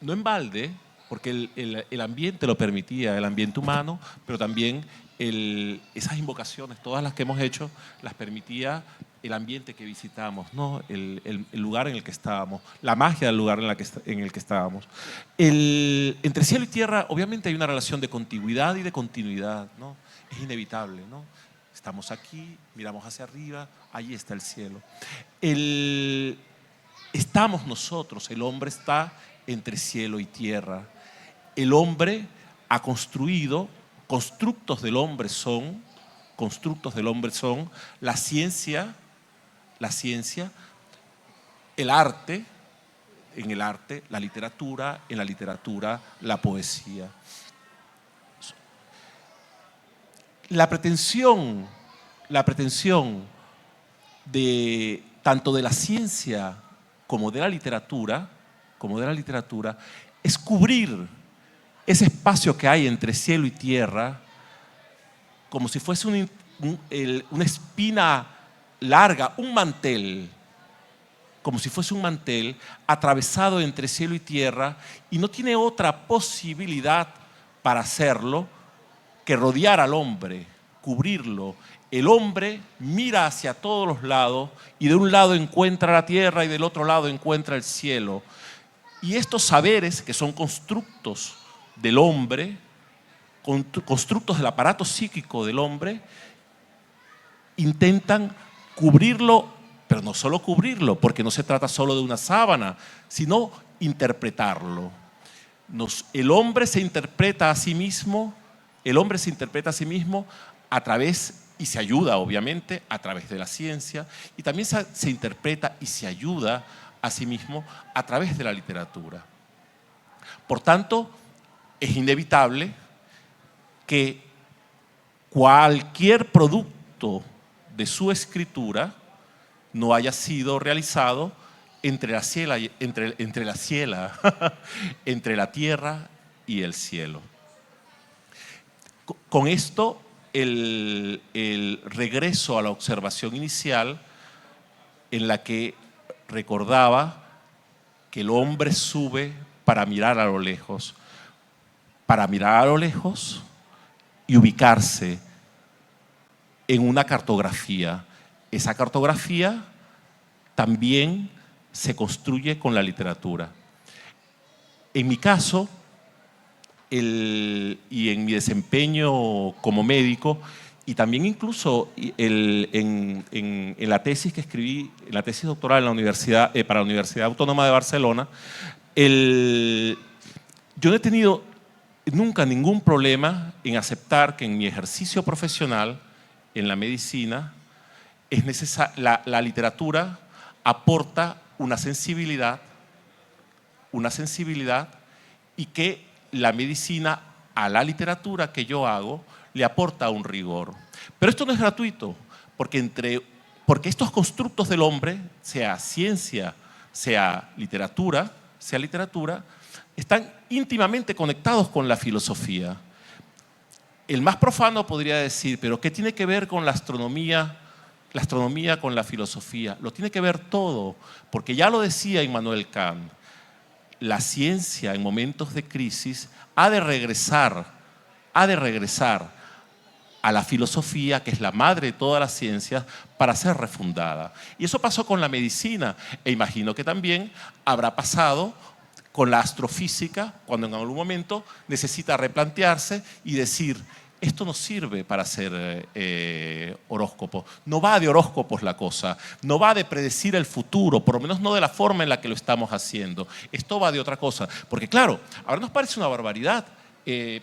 No en balde, porque el ambiente lo permitía, el ambiente humano, pero también esas invocaciones, todas las que hemos hecho, las permitía el ambiente que visitamos, ¿no? El lugar en el que estábamos, la magia del lugar en el que estábamos. Entre cielo y tierra, obviamente hay una relación de contigüidad y de continuidad, ¿no? Es inevitable, ¿no? Estamos aquí, miramos hacia arriba, allí está el cielo. Estamos nosotros, el hombre está entre cielo y tierra. El hombre ha construido, constructos del hombre son la ciencia, el arte, en el arte, la literatura, en la literatura, la poesía. La pretensión de tanto de la ciencia como de la literatura es cubrir ese espacio que hay entre cielo y tierra como si fuese una espina larga, un mantel, como si fuese un mantel atravesado entre cielo y tierra, y no tiene otra posibilidad para hacerlo que rodear al hombre, cubrirlo. El hombre mira hacia todos los lados y de un lado encuentra la tierra y del otro lado encuentra el cielo. Y estos saberes, que son constructos del hombre, constructos del aparato psíquico del hombre, intentan cubrirlo, pero no solo cubrirlo, porque no se trata solo de una sábana, sino interpretarlo. El hombre se interpreta a sí mismo, a través, y se ayuda obviamente, a través de la ciencia, y también se interpreta y se ayuda a sí mismo a través de la literatura. Por tanto, es inevitable que cualquier producto de su escritura no haya sido realizado entre la ciela, entre la tierra y el cielo. Con esto, el regreso a la observación inicial, en la que recordaba que el hombre sube para mirar a lo lejos, y ubicarse en una cartografía. Esa cartografía también se construye con la literatura. En mi caso, y en mi desempeño como médico, y también incluso en la tesis que escribí, en la tesis doctoral en la universidad, para la Universidad Autónoma de Barcelona, yo no he tenido nunca ningún problema en aceptar que en mi ejercicio profesional, en la medicina, la literatura aporta una sensibilidad y que la medicina a la literatura que yo hago le aporta un rigor. Pero esto no es gratuito, porque estos constructos del hombre, sea ciencia, sea literatura, están íntimamente conectados con la filosofía. El más profano podría decir, ¿pero qué tiene que ver con la astronomía con la filosofía? Lo tiene que ver todo, porque ya lo decía Immanuel Kant, la ciencia en momentos de crisis ha de regresar a la filosofía, que es la madre de todas las ciencias, para ser refundada. Y eso pasó con la medicina, e imagino que también habrá pasado con la astrofísica, cuando en algún momento necesita replantearse y decir, esto no sirve para hacer horóscopo. No va de horóscopos la cosa, no va de predecir el futuro, por lo menos no de la forma en la que lo estamos haciendo. Esto va de otra cosa. Porque claro, ahora nos parece una barbaridad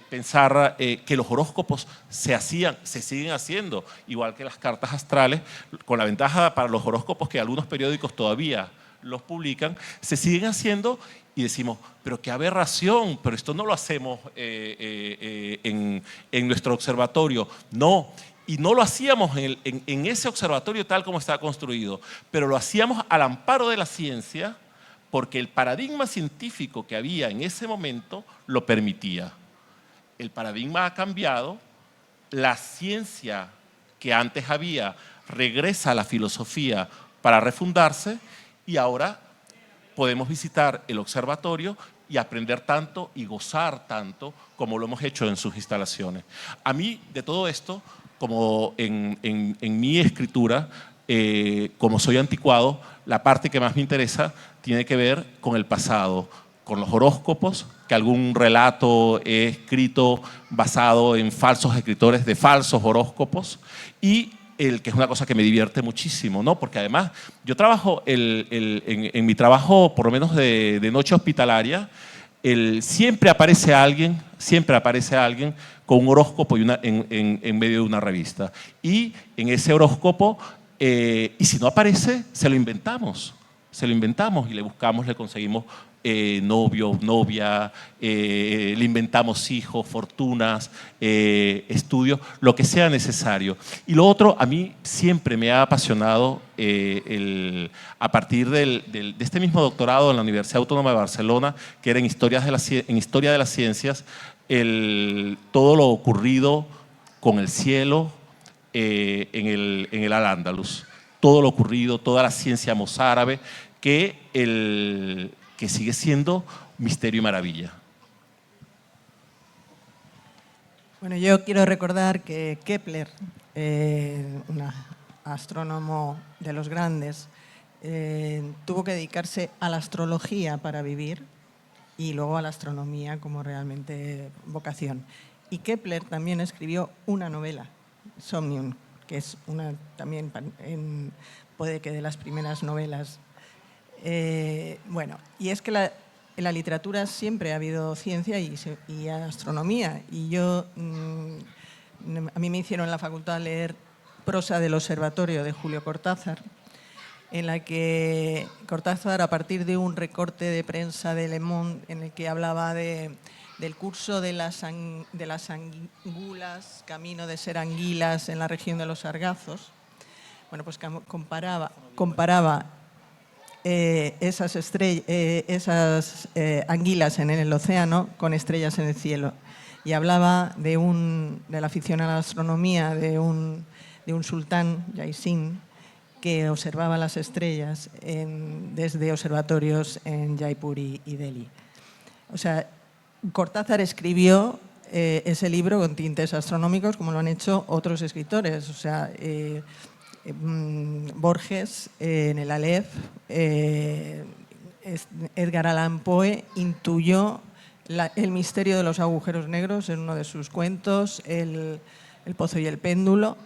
pensar que los horóscopos se siguen haciendo, igual que las cartas astrales, con la ventaja para los horóscopos que algunos periódicos todavía los publican, se siguen haciendo y decimos, pero qué aberración, pero esto no lo hacemos en nuestro observatorio. No, y no lo hacíamos en ese observatorio tal como estaba construido, pero lo hacíamos al amparo de la ciencia, porque el paradigma científico que había en ese momento lo permitía. El paradigma ha cambiado, la ciencia que antes había regresa a la filosofía para refundarse, y ahora podemos visitar el observatorio y aprender tanto y gozar tanto como lo hemos hecho en sus instalaciones. A mí, de todo esto, como en mi escritura, como soy anticuado, la parte que más me interesa tiene que ver con el pasado, con los horóscopos, que algún relato he escrito basado en falsos escritores de falsos horóscopos, y que es una cosa que me divierte muchísimo, ¿no? Porque además yo trabajo en mi trabajo, por lo menos de noche hospitalaria, siempre aparece alguien con un horóscopo en medio de una revista. Y en ese horóscopo, y si no aparece, se lo inventamos y le buscamos, le conseguimos novio, novia, le inventamos hijos, fortunas, estudios, lo que sea necesario. Y lo otro, a mí siempre me ha apasionado, a partir de este mismo doctorado en la Universidad Autónoma de Barcelona, que era en Historia de las Ciencias, todo lo ocurrido con el cielo en el Al-Ándalus. Todo lo ocurrido, toda la ciencia mozárabe, que sigue siendo misterio y maravilla. Bueno, yo quiero recordar que Kepler, un astrónomo de los grandes, tuvo que dedicarse a la astrología para vivir y luego a la astronomía como realmente vocación. Y Kepler también escribió una novela, Somnium, que es también puede que de las primeras novelas. Bueno, y es que en la literatura siempre ha habido ciencia y astronomía. Y a mí me hicieron en la facultad leer Prosa del Observatorio de Julio Cortázar, en la que Cortázar, a partir de un recorte de prensa de Le Monde, en el que hablaba del curso de las angulas, camino de ser anguilas en la región de los Sargazos, bueno, pues comparaba esas anguilas en el océano con estrellas en el cielo. Y hablaba de la afición a la astronomía de un sultán, Jaisin, que observaba las estrellas desde observatorios en Jaipur y Delhi. O sea, Cortázar escribió ese libro con tintes astronómicos, como lo han hecho otros escritores. O sea, Borges en el Aleph, Edgar Allan Poe intuyó el misterio de los agujeros negros en uno de sus cuentos, El pozo y el péndulo,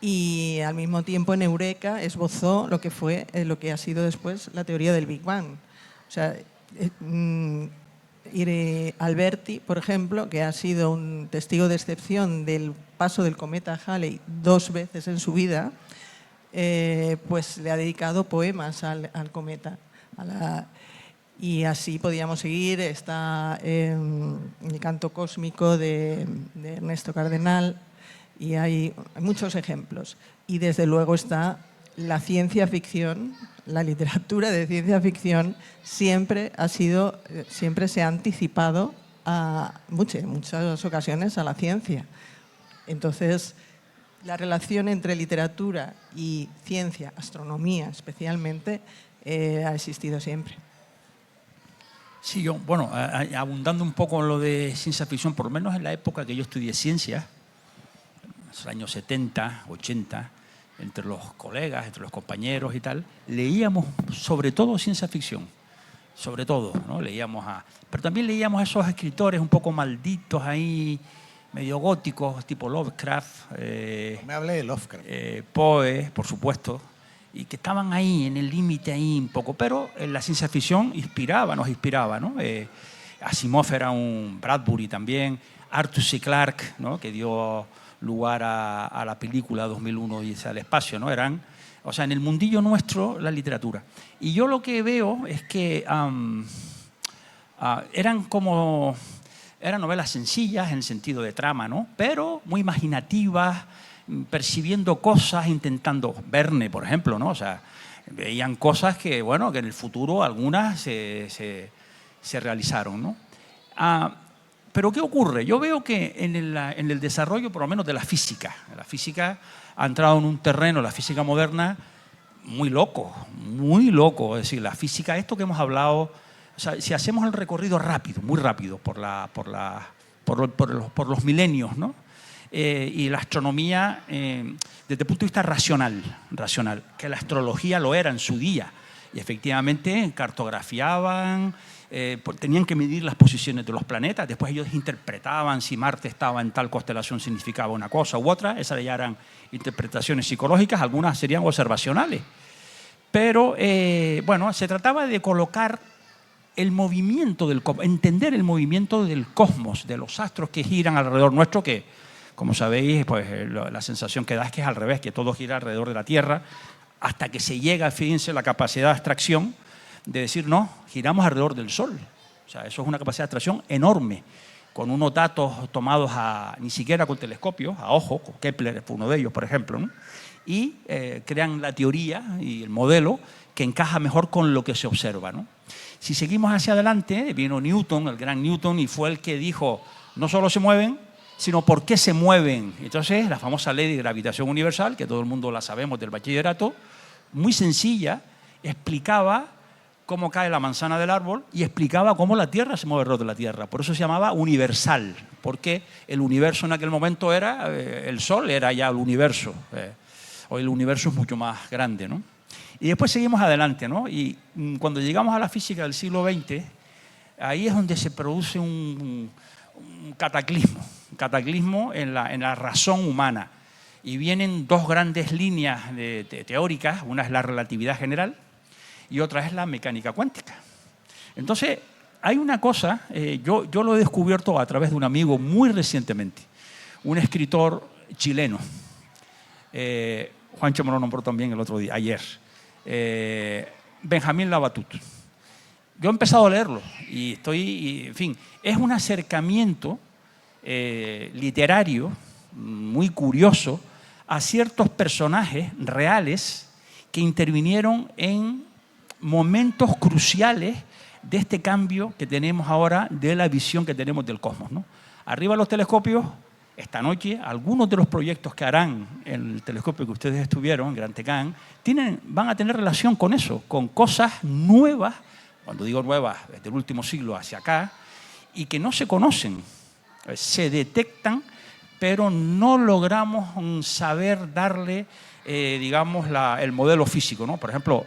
y al mismo tiempo en Eureka esbozó lo que ha sido después la teoría del Big Bang. O sea, Alberti, por ejemplo, que ha sido un testigo de excepción del paso del cometa Halley 2 veces en su vida, pues le ha dedicado poemas al cometa. Y así podíamos seguir. Está el canto cósmico de Ernesto Cardenal, y hay muchos ejemplos. Y desde luego está la ciencia ficción. La literatura de ciencia ficción siempre se ha anticipado en muchas ocasiones a la ciencia. Entonces, la relación entre literatura y ciencia, astronomía especialmente, ha existido siempre. Sí, bueno, abundando un poco en lo de ciencia ficción, por lo menos en la época que yo estudié ciencia, en los años 70, 80, entre los colegas, entre los compañeros y tal, leíamos sobre todo ciencia ficción, sobre todo, ¿no? Pero también leíamos a esos escritores un poco malditos ahí, medio góticos, tipo Lovecraft. Me hablé de Lovecraft. Poe, por supuesto, y que estaban ahí, en el límite ahí un poco, pero en la ciencia ficción nos inspiraba, ¿no? Asimov era un Bradbury también, Arthur C. Clarke, ¿no? Que dio lugar a la película 2001 y al espacio, ¿no? O sea, en el mundillo nuestro, la literatura. Y yo lo que veo es que eran novelas sencillas en el sentido de trama, ¿no? Pero muy imaginativas, percibiendo cosas, intentando. Verne, por ejemplo, ¿no? O sea, veían cosas que, bueno, que en el futuro algunas se realizaron, ¿no? Pero ¿qué ocurre? Yo veo que en el desarrollo, por lo menos de la física ha entrado en un terreno, la física moderna, muy loco. Es decir, la física, esto que hemos hablado, o sea, si hacemos el recorrido rápido, muy rápido, por los milenios, ¿no? Y la astronomía, desde el punto de vista racional, que la astrología lo era en su día, y efectivamente cartografiaban, tenían que medir las posiciones de los planetas, después ellos interpretaban si Marte estaba en tal constelación significaba una cosa u otra, esas ya eran interpretaciones psicológicas, algunas serían observacionales. Pero, bueno, se trataba de colocar el movimiento entender el movimiento del cosmos, de los astros que giran alrededor nuestro, que, como sabéis, pues la sensación que da es que es al revés, que todo gira alrededor de la Tierra, hasta que se llega, fíjense, la capacidad de abstracción de decir, no, giramos alrededor del Sol. O sea, eso es una capacidad de abstracción enorme, con unos datos tomados ni siquiera con telescopios, a ojo, Kepler fue uno de ellos, por ejemplo, ¿no? Y crean la teoría y el modelo que encaja mejor con lo que se observa, ¿no? Si seguimos hacia adelante, vino Newton, el gran Newton, y fue el que dijo, no solo se mueven, sino por qué se mueven. Entonces, la famosa ley de gravitación universal, que todo el mundo la sabemos del bachillerato, muy sencilla, explicaba cómo cae la manzana del árbol y explicaba cómo la Tierra se mueve alrededor de la Tierra. Por eso se llamaba universal, porque el universo en aquel momento era, el Sol era ya el universo. Hoy el universo es mucho más grande, ¿no? Y después seguimos adelante, ¿no? Y cuando llegamos a la física del siglo XX, ahí es donde se produce un cataclismo en la razón humana. Y vienen dos grandes líneas teóricas, una es la relatividad general y otra es la mecánica cuántica. Entonces, hay una cosa, yo lo he descubierto a través de un amigo muy recientemente, un escritor chileno, Juancho me lo nombró también el otro día, ayer, Benjamín Labatut. Yo he empezado a leerlo y en fin, es un acercamiento literario muy curioso a ciertos personajes reales que intervinieron en momentos cruciales de este cambio que tenemos ahora de la visión que tenemos del cosmos, ¿no? Arriba los telescopios, esta noche, algunos de los proyectos que harán en el telescopio que ustedes estuvieron, en Gran Tecán, van a tener relación con eso, con cosas nuevas, cuando digo nuevas, desde el último siglo hacia acá, y que no se conocen, se detectan, pero no logramos saber darle, digamos, el modelo físico, ¿no? Por ejemplo,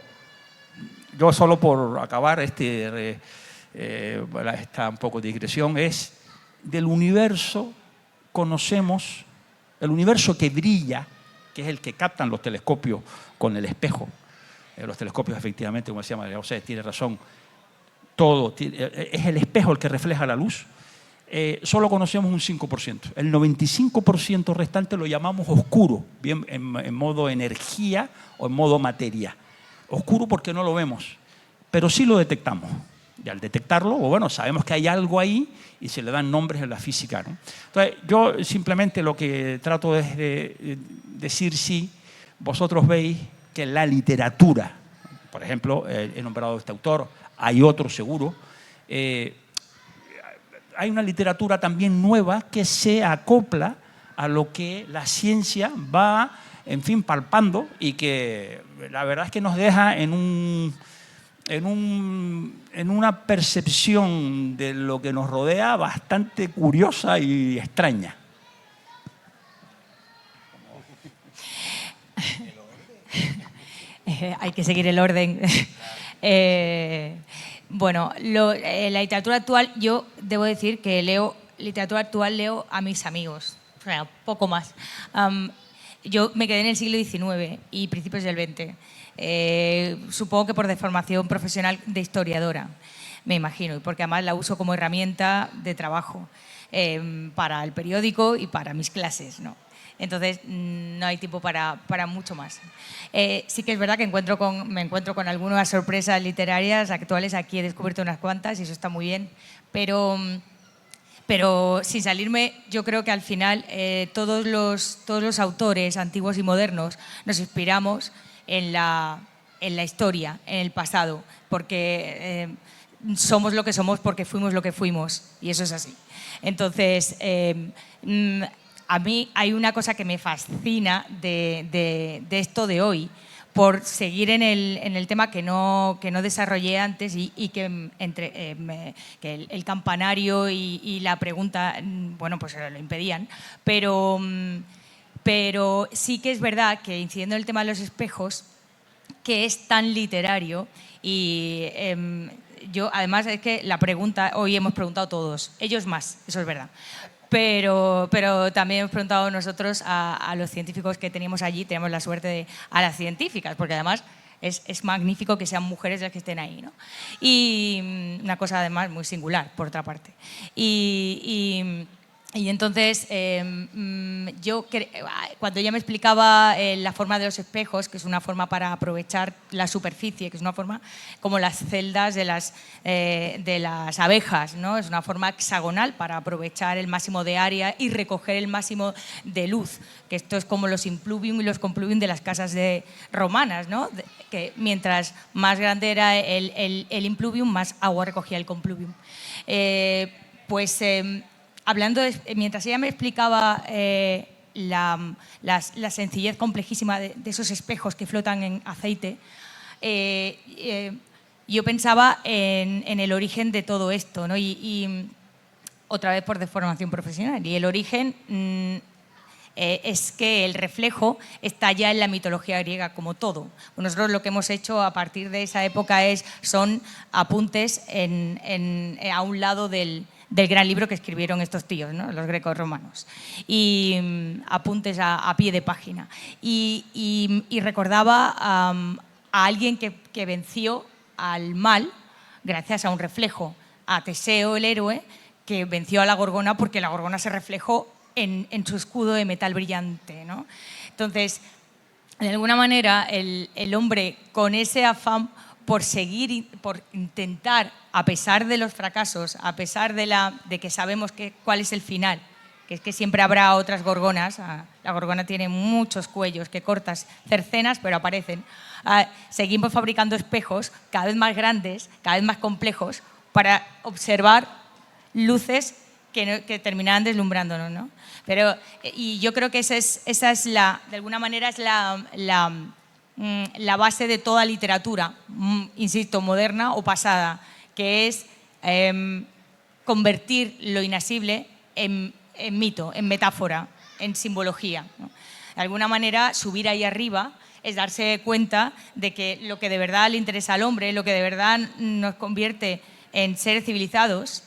yo solo por acabar esta un poco de digresión, es del universo conocemos, el universo que brilla, que es el que captan los telescopios con el espejo. Los telescopios efectivamente, como decía María José, tiene razón, es el espejo el que refleja la luz. Solo conocemos un 5%. El 95% restante lo llamamos oscuro, bien en modo energía o en modo materia. Oscuro porque no lo vemos, pero sí lo detectamos. Y al detectarlo, bueno, sabemos que hay algo ahí y se le dan nombres en la física, ¿no? Entonces, yo simplemente lo que trato es de decir si vosotros veis que la literatura, por ejemplo, he nombrado a este autor, hay otro seguro, hay una literatura también nueva que se acopla a lo que la ciencia va, en fin, palpando y que la verdad es que nos deja en una percepción de lo que nos rodea bastante curiosa y extraña. Hay que seguir el orden. Bueno, la literatura actual, yo debo decir que leo literatura actual, leo a mis amigos, o sea, poco más. Yo me quedé en el siglo XIX y principios del XX. Supongo que por deformación profesional de historiadora, me imagino, y porque además la uso como herramienta de trabajo para el periódico y para mis clases, ¿no? Entonces, no hay tiempo para mucho más. Sí que es verdad que me encuentro con algunas sorpresas literarias actuales. Aquí he descubierto unas cuantas y eso está muy bien. Pero sin salirme, yo creo que al final todos los autores antiguos y modernos nos inspiramos en la historia, en el pasado, porque somos lo que somos porque fuimos lo que fuimos, y eso es así. Entonces, a mí hay una cosa que me fascina de esto de hoy, por seguir en el tema que no desarrollé antes y que que el campanario y la pregunta, bueno, pues lo impedían, pero sí que es verdad que, incidiendo en el tema de los espejos, que es tan literario y yo, además, es que la pregunta, hoy hemos preguntado todos, ellos más, eso es verdad. Pero también hemos preguntado nosotros a los científicos que teníamos allí, tenemos la suerte a las científicas, porque además es magnífico que sean mujeres las que estén ahí, ¿no? Y una cosa además muy singular, por otra parte. Y entonces, cuando ella me explicaba la forma de los espejos, que es una forma para aprovechar la superficie, que es una forma como las celdas de las abejas, ¿no? Es una forma hexagonal para aprovechar el máximo de área y recoger el máximo de luz, que esto es como los impluvium y los compluvium de las casas romanas, ¿no? Que mientras más grande era el impluvium, más agua recogía el compluvium. Mientras ella me explicaba la sencillez complejísima de esos espejos que flotan en aceite, yo pensaba en el origen de todo esto, ¿no? Y otra vez por deformación profesional. Y el origen es que el reflejo está ya en la mitología griega, como todo. Nosotros lo que hemos hecho a partir de esa época son apuntes a un lado del gran libro que escribieron estos tíos, ¿no? Los greco-romanos, y apuntes a pie de página. Y recordaba a alguien que venció al mal gracias a un reflejo, a Teseo, el héroe, que venció a la Gorgona porque la Gorgona se reflejó en su escudo de metal brillante, ¿no? Entonces, de alguna manera, el hombre con ese afán por seguir, por intentar, a pesar de los fracasos, a pesar de que sabemos cuál es el final, que es que siempre habrá otras gorgonas. La gorgona tiene muchos cuellos que cortas, cercenas, pero aparecen. Seguimos fabricando espejos cada vez más grandes, cada vez más complejos, para observar luces que terminarán deslumbrándonos, ¿no? Pero, y yo creo que esa es de alguna manera es la base de toda literatura, insisto, moderna o pasada, que es convertir lo inasible en mito, en metáfora, en simbología, ¿no? De alguna manera, subir ahí arriba es darse cuenta de que lo que de verdad le interesa al hombre, lo que de verdad nos convierte en seres civilizados,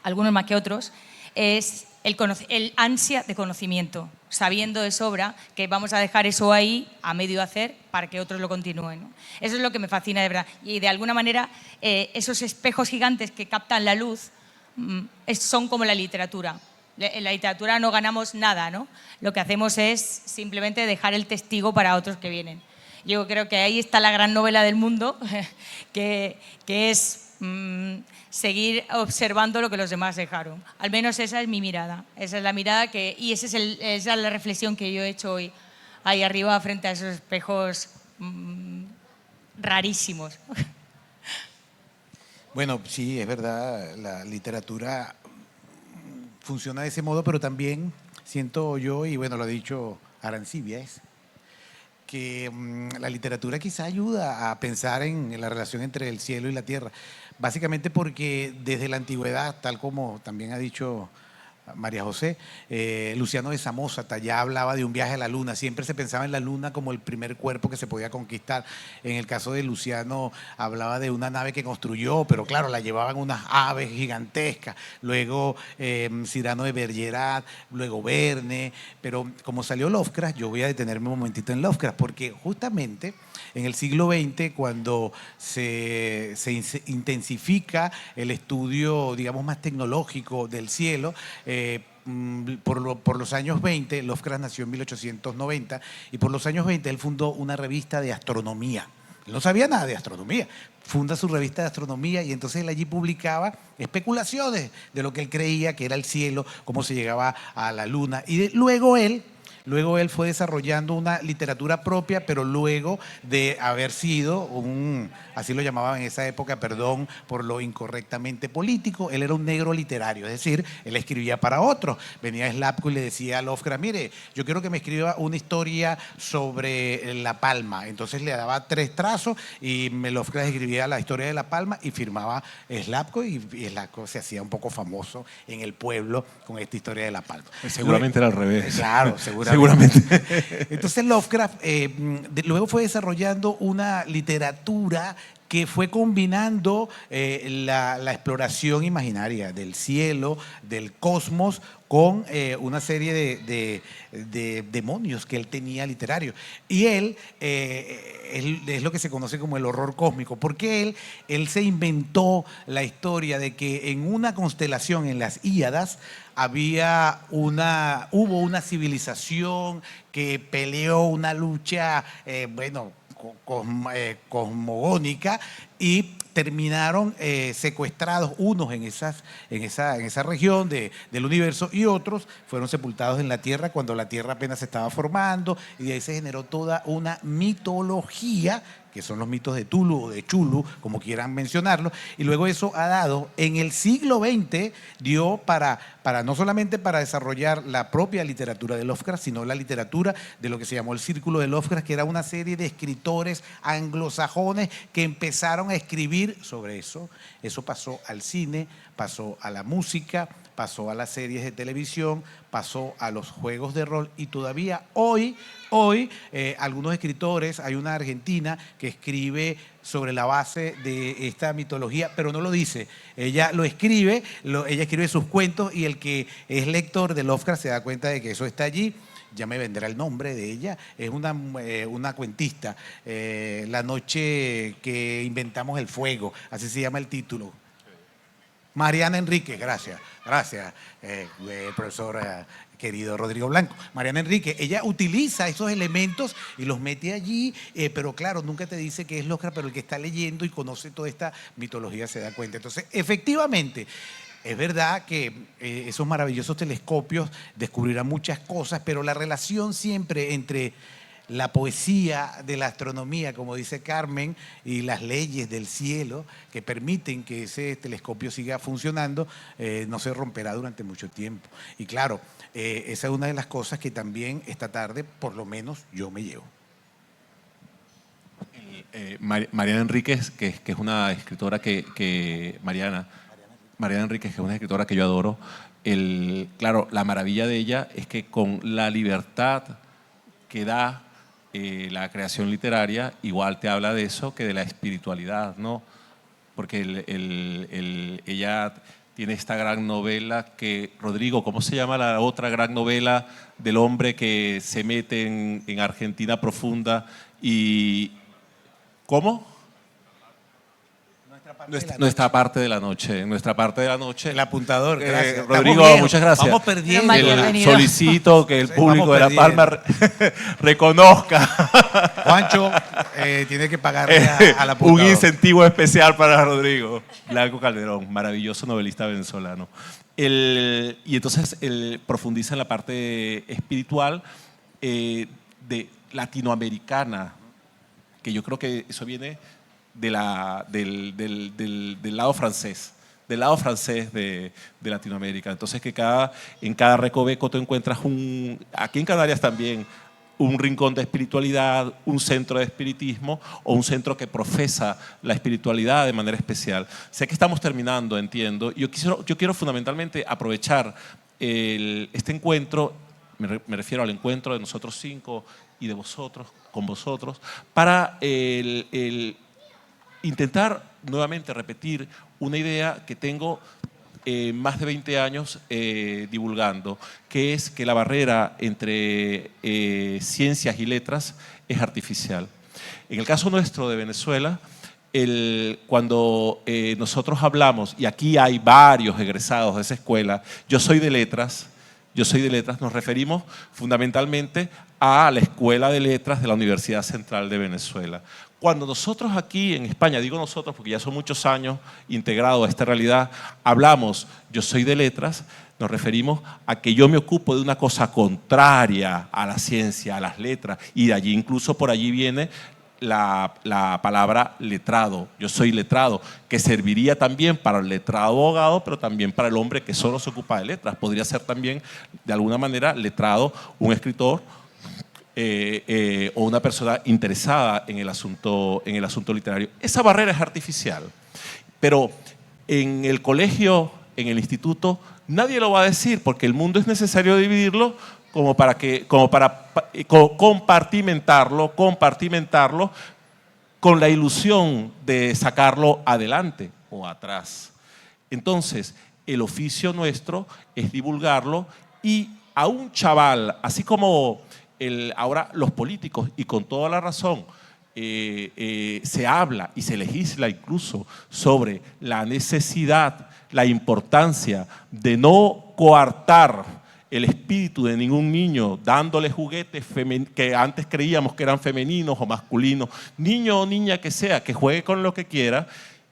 algunos más que otros, es el ansia de conocimiento, sabiendo de sobra que vamos a dejar eso ahí a medio hacer para que otros lo continúen, ¿no? Eso es lo que me fascina de verdad. Y de alguna manera esos espejos gigantes que captan la luz son como la literatura. En la literatura no ganamos nada, ¿no? Lo que hacemos es simplemente dejar el testigo para otros que vienen. Yo creo que ahí está la gran novela del mundo, que es seguir observando lo que los demás dejaron. Al menos esa es mi mirada. Esa es la mirada y esa es la reflexión que yo he hecho hoy ahí arriba frente a esos espejos rarísimos. Bueno, sí, es verdad, la literatura funciona de ese modo, pero también siento yo, y bueno, lo ha dicho Arancibia, que la literatura quizá ayuda a pensar en la relación entre el cielo y la tierra, básicamente porque desde la antigüedad, tal como también ha dicho María José, Luciano de Samosata ya hablaba de un viaje a la luna, siempre se pensaba en la luna como el primer cuerpo que se podía conquistar. En el caso de Luciano hablaba de una nave que construyó, pero claro, la llevaban unas aves gigantescas, luego Cyrano de Bergerac, luego Verne, pero como salió Lovecraft, yo voy a detenerme un momentito en Lovecraft, porque justamente en el siglo XX, cuando se intensifica el estudio, digamos, más tecnológico del cielo, por los años 20, Lovecraft nació en 1890, y por los años 20 él fundó una revista de astronomía. Él no sabía nada de astronomía. Funda su revista de astronomía y entonces él allí publicaba especulaciones de lo que él creía que era el cielo, cómo se llegaba a la luna. Y luego él fue desarrollando una literatura propia, pero luego de haber sido así lo llamaban en esa época, perdón por lo incorrectamente político, él era un negro literario, es decir, él escribía para otros. Venía Slavko y le decía a Lovecraft, mire, yo quiero que me escriba una historia sobre La Palma. Entonces le daba 3 trazos y Lovecraft escribía la historia de La Palma y firmaba Slavko, y Slavko se hacía un poco famoso en el pueblo con esta historia de La Palma. Seguramente era al revés. Claro, seguramente. Entonces Lovecraft luego fue desarrollando una literatura que fue combinando la exploración imaginaria del cielo, del cosmos, con una serie de demonios que él tenía literarios. Y él es lo que se conoce como el horror cósmico, porque él se inventó la historia de que en una constelación, en las Híadas, hubo una civilización que peleó una lucha, cosmogónica, y terminaron secuestrados unos en esa región del universo, y otros fueron sepultados en la Tierra cuando la Tierra apenas se estaba formando, y de ahí se generó toda una mitología, que son los mitos de Tulu o de Chulu, como quieran mencionarlo, y luego eso ha dado, en el siglo XX, dio para no solamente para desarrollar la propia literatura de Lovecraft, sino la literatura de lo que se llamó el Círculo de Lovecraft, que era una serie de escritores anglosajones que empezaron a escribir sobre eso. Eso pasó al cine, pasó a la música, pasó a las series de televisión, pasó a los juegos de rol, y todavía hoy algunos escritores, hay una argentina que escribe sobre la base de esta mitología, pero no lo dice, ella lo escribe, ella escribe sus cuentos, y el que es lector de Lovecraft se da cuenta de que eso está allí. Ya me vendrá el nombre de ella, es una cuentista, La noche que inventamos el fuego, así se llama el título. Mariana Enríquez, gracias, profesor querido Rodrigo Blanco. Mariana Enríquez, ella utiliza esos elementos y los mete allí, pero claro, nunca te dice que es Lovecraft, pero el que está leyendo y conoce toda esta mitología se da cuenta. Entonces, efectivamente, Es verdad que esos maravillosos telescopios descubrirán muchas cosas, pero la relación siempre entre la poesía de la astronomía, como dice Carmen, y las leyes del cielo que permiten que ese telescopio siga funcionando, no se romperá durante mucho tiempo. Y claro, esa es una de las cosas que también esta tarde, por lo menos, yo me llevo. Mariana Enríquez, que es una escritora Mariana Enríquez, que es una escritora que yo adoro. Claro, la maravilla de ella es que con la libertad que da la creación literaria, igual te habla de eso que de la espiritualidad, ¿no? Porque ella tiene esta gran novela que, Rodrigo, ¿cómo se llama la otra gran novela del hombre que se mete en Argentina profunda y... ¿Cómo? Nuestra parte de la noche. Nuestra parte de la noche. El apuntador, gracias. Rodrigo, muchas gracias. Vamos perdiendo. Solicito que el público de La Palma reconozca Juancho tiene que pagarle al apuntador. un incentivo especial para Rodrigo Blanco Calderón, maravilloso novelista venezolano. Y entonces él profundiza en la parte espiritual de latinoamericana, que yo creo que eso viene del lado francés, de Latinoamérica. Entonces que en cada recoveco tú encuentras aquí en Canarias también, un rincón de espiritualidad, un centro de espiritismo o un centro que profesa la espiritualidad de manera especial. Sé que estamos terminando, entiendo. Yo quiero fundamentalmente aprovechar este encuentro, me refiero al encuentro de nosotros 5 y de vosotros, con vosotros, para intentar nuevamente repetir una idea que tengo más de 20 años divulgando, que es que la barrera entre ciencias y letras es artificial. En el caso nuestro de Venezuela, cuando nosotros hablamos, y aquí hay varios egresados de esa escuela, yo soy de letras, nos referimos fundamentalmente a la Escuela de Letras de la Universidad Central de Venezuela. Cuando nosotros aquí en España, digo nosotros porque ya son muchos años integrados a esta realidad, hablamos yo soy de letras, nos referimos a que yo me ocupo de una cosa contraria a la ciencia, a las letras, y de allí incluso por allí viene la palabra letrado. Yo soy letrado, que serviría también para el letrado abogado, pero también para el hombre que solo se ocupa de letras. Podría ser también, de alguna manera, letrado un escritor o una persona interesada en el asunto literario. Esa barrera es artificial, pero en el colegio, en el instituto, nadie lo va a decir, porque el mundo es necesario dividirlo como para compartimentarlo con la ilusión de sacarlo adelante o atrás. Entonces, el oficio nuestro es divulgarlo, y a un chaval, así como ahora los políticos, y con toda la razón, se habla y se legisla incluso sobre la necesidad, la importancia de no coartar el espíritu de ningún niño, dándole juguetes que antes creíamos que eran femeninos o masculinos, niño o niña que sea, que juegue con lo que quiera.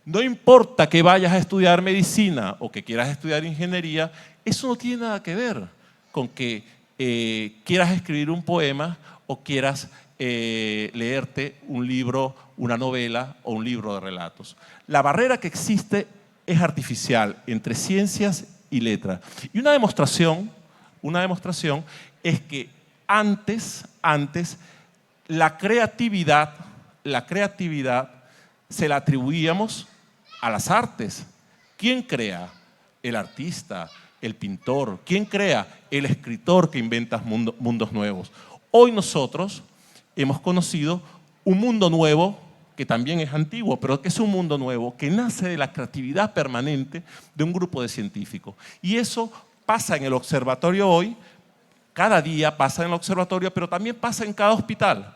No importa que vayas a estudiar medicina o que quieras estudiar ingeniería, eso no tiene nada que ver con que quieras escribir un poema o quieras leerte un libro, una novela o un libro de relatos. La barrera que existe es artificial entre ciencias y letras. Y una demostración es que antes la creatividad se la atribuíamos a las artes. ¿Quién crea? El artista, el pintor. ¿Quién crea? El escritor que inventa mundos nuevos. Hoy nosotros hemos conocido un mundo nuevo que también es antiguo, pero que es un mundo nuevo que nace de la creatividad permanente de un grupo de científicos. Y eso pasa en el observatorio hoy, cada día pasa en el observatorio, pero también pasa en cada hospital.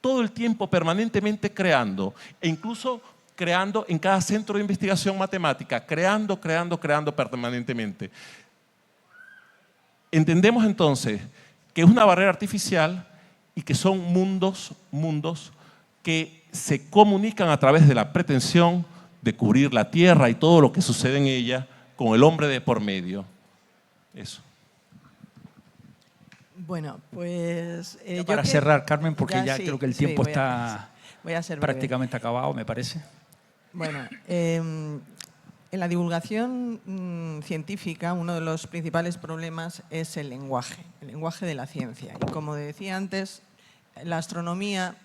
Todo el tiempo, permanentemente creando, e incluso creando en cada centro de investigación matemática, creando permanentemente. Entendemos entonces que es una barrera artificial y que son mundos que se comunican a través de la pretensión de cubrir la Tierra y todo lo que sucede en ella con el hombre de por medio. Eso. Bueno, pues... Para cerrar, Carmen, porque ya sí, creo que el sí, tiempo voy a ser breve. prácticamente acabado, me parece. Bueno, en la divulgación científica uno de los principales problemas es el lenguaje de la ciencia. Y como decía antes, la astronomía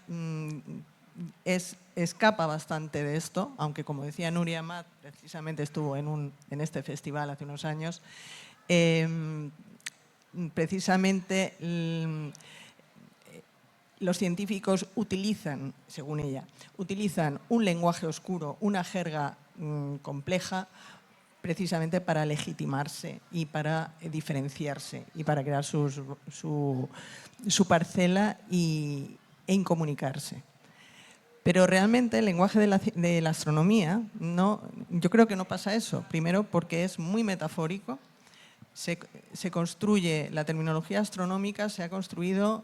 escapa bastante de esto, aunque como decía Nuria Amat, precisamente estuvo en este festival hace unos años, precisamente los científicos utilizan, según ella, utilizan un lenguaje oscuro, una jerga compleja, precisamente para legitimarse y para diferenciarse y para crear su parcela e incomunicarse. Pero realmente el lenguaje de la astronomía, yo creo que no pasa eso. Primero porque es muy metafórico. Se construye, la terminología astronómica se ha construido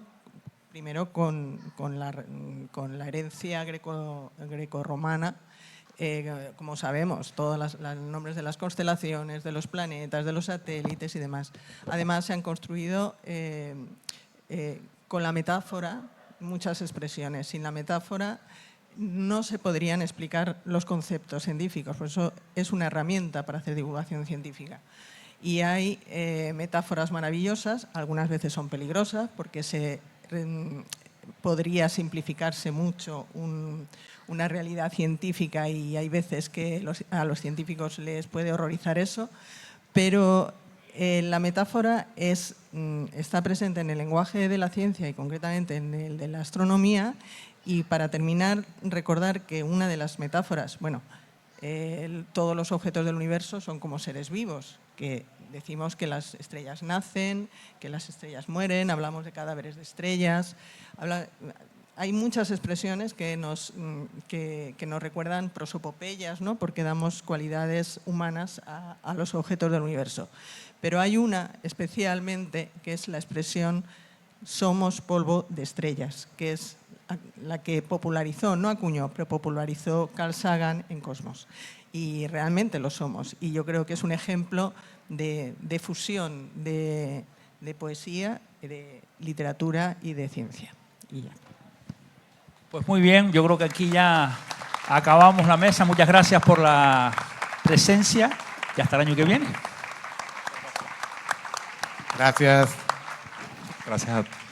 primero con la herencia grecorromana, como sabemos, todos los nombres de las constelaciones, de los planetas, de los satélites y demás. Además, se han construido con la metáfora muchas expresiones. Sin la metáfora no se podrían explicar los conceptos científicos, por eso es una herramienta para hacer divulgación científica. Y hay metáforas maravillosas, algunas veces son peligrosas porque podría simplificarse mucho una realidad científica y hay veces que a los científicos les puede horrorizar eso, pero la metáfora está presente en el lenguaje de la ciencia y concretamente en el de la astronomía. Y para terminar, recordar que una de las metáforas, todos los objetos del universo son como seres vivos, que decimos que las estrellas nacen, que las estrellas mueren, hablamos de cadáveres de estrellas. Hay muchas expresiones que nos recuerdan prosopopeyas, ¿no? Porque damos cualidades humanas a los objetos del universo. Pero hay una especialmente que es la expresión somos polvo de estrellas, que es la que popularizó, no acuñó, pero popularizó Carl Sagan en Cosmos. Y realmente lo somos. Y yo creo que es un ejemplo de fusión de poesía, de literatura y de ciencia. Y ya. Pues muy bien, yo creo que aquí ya acabamos la mesa. Muchas gracias por la presencia y hasta el año que viene. Gracias. Gracias a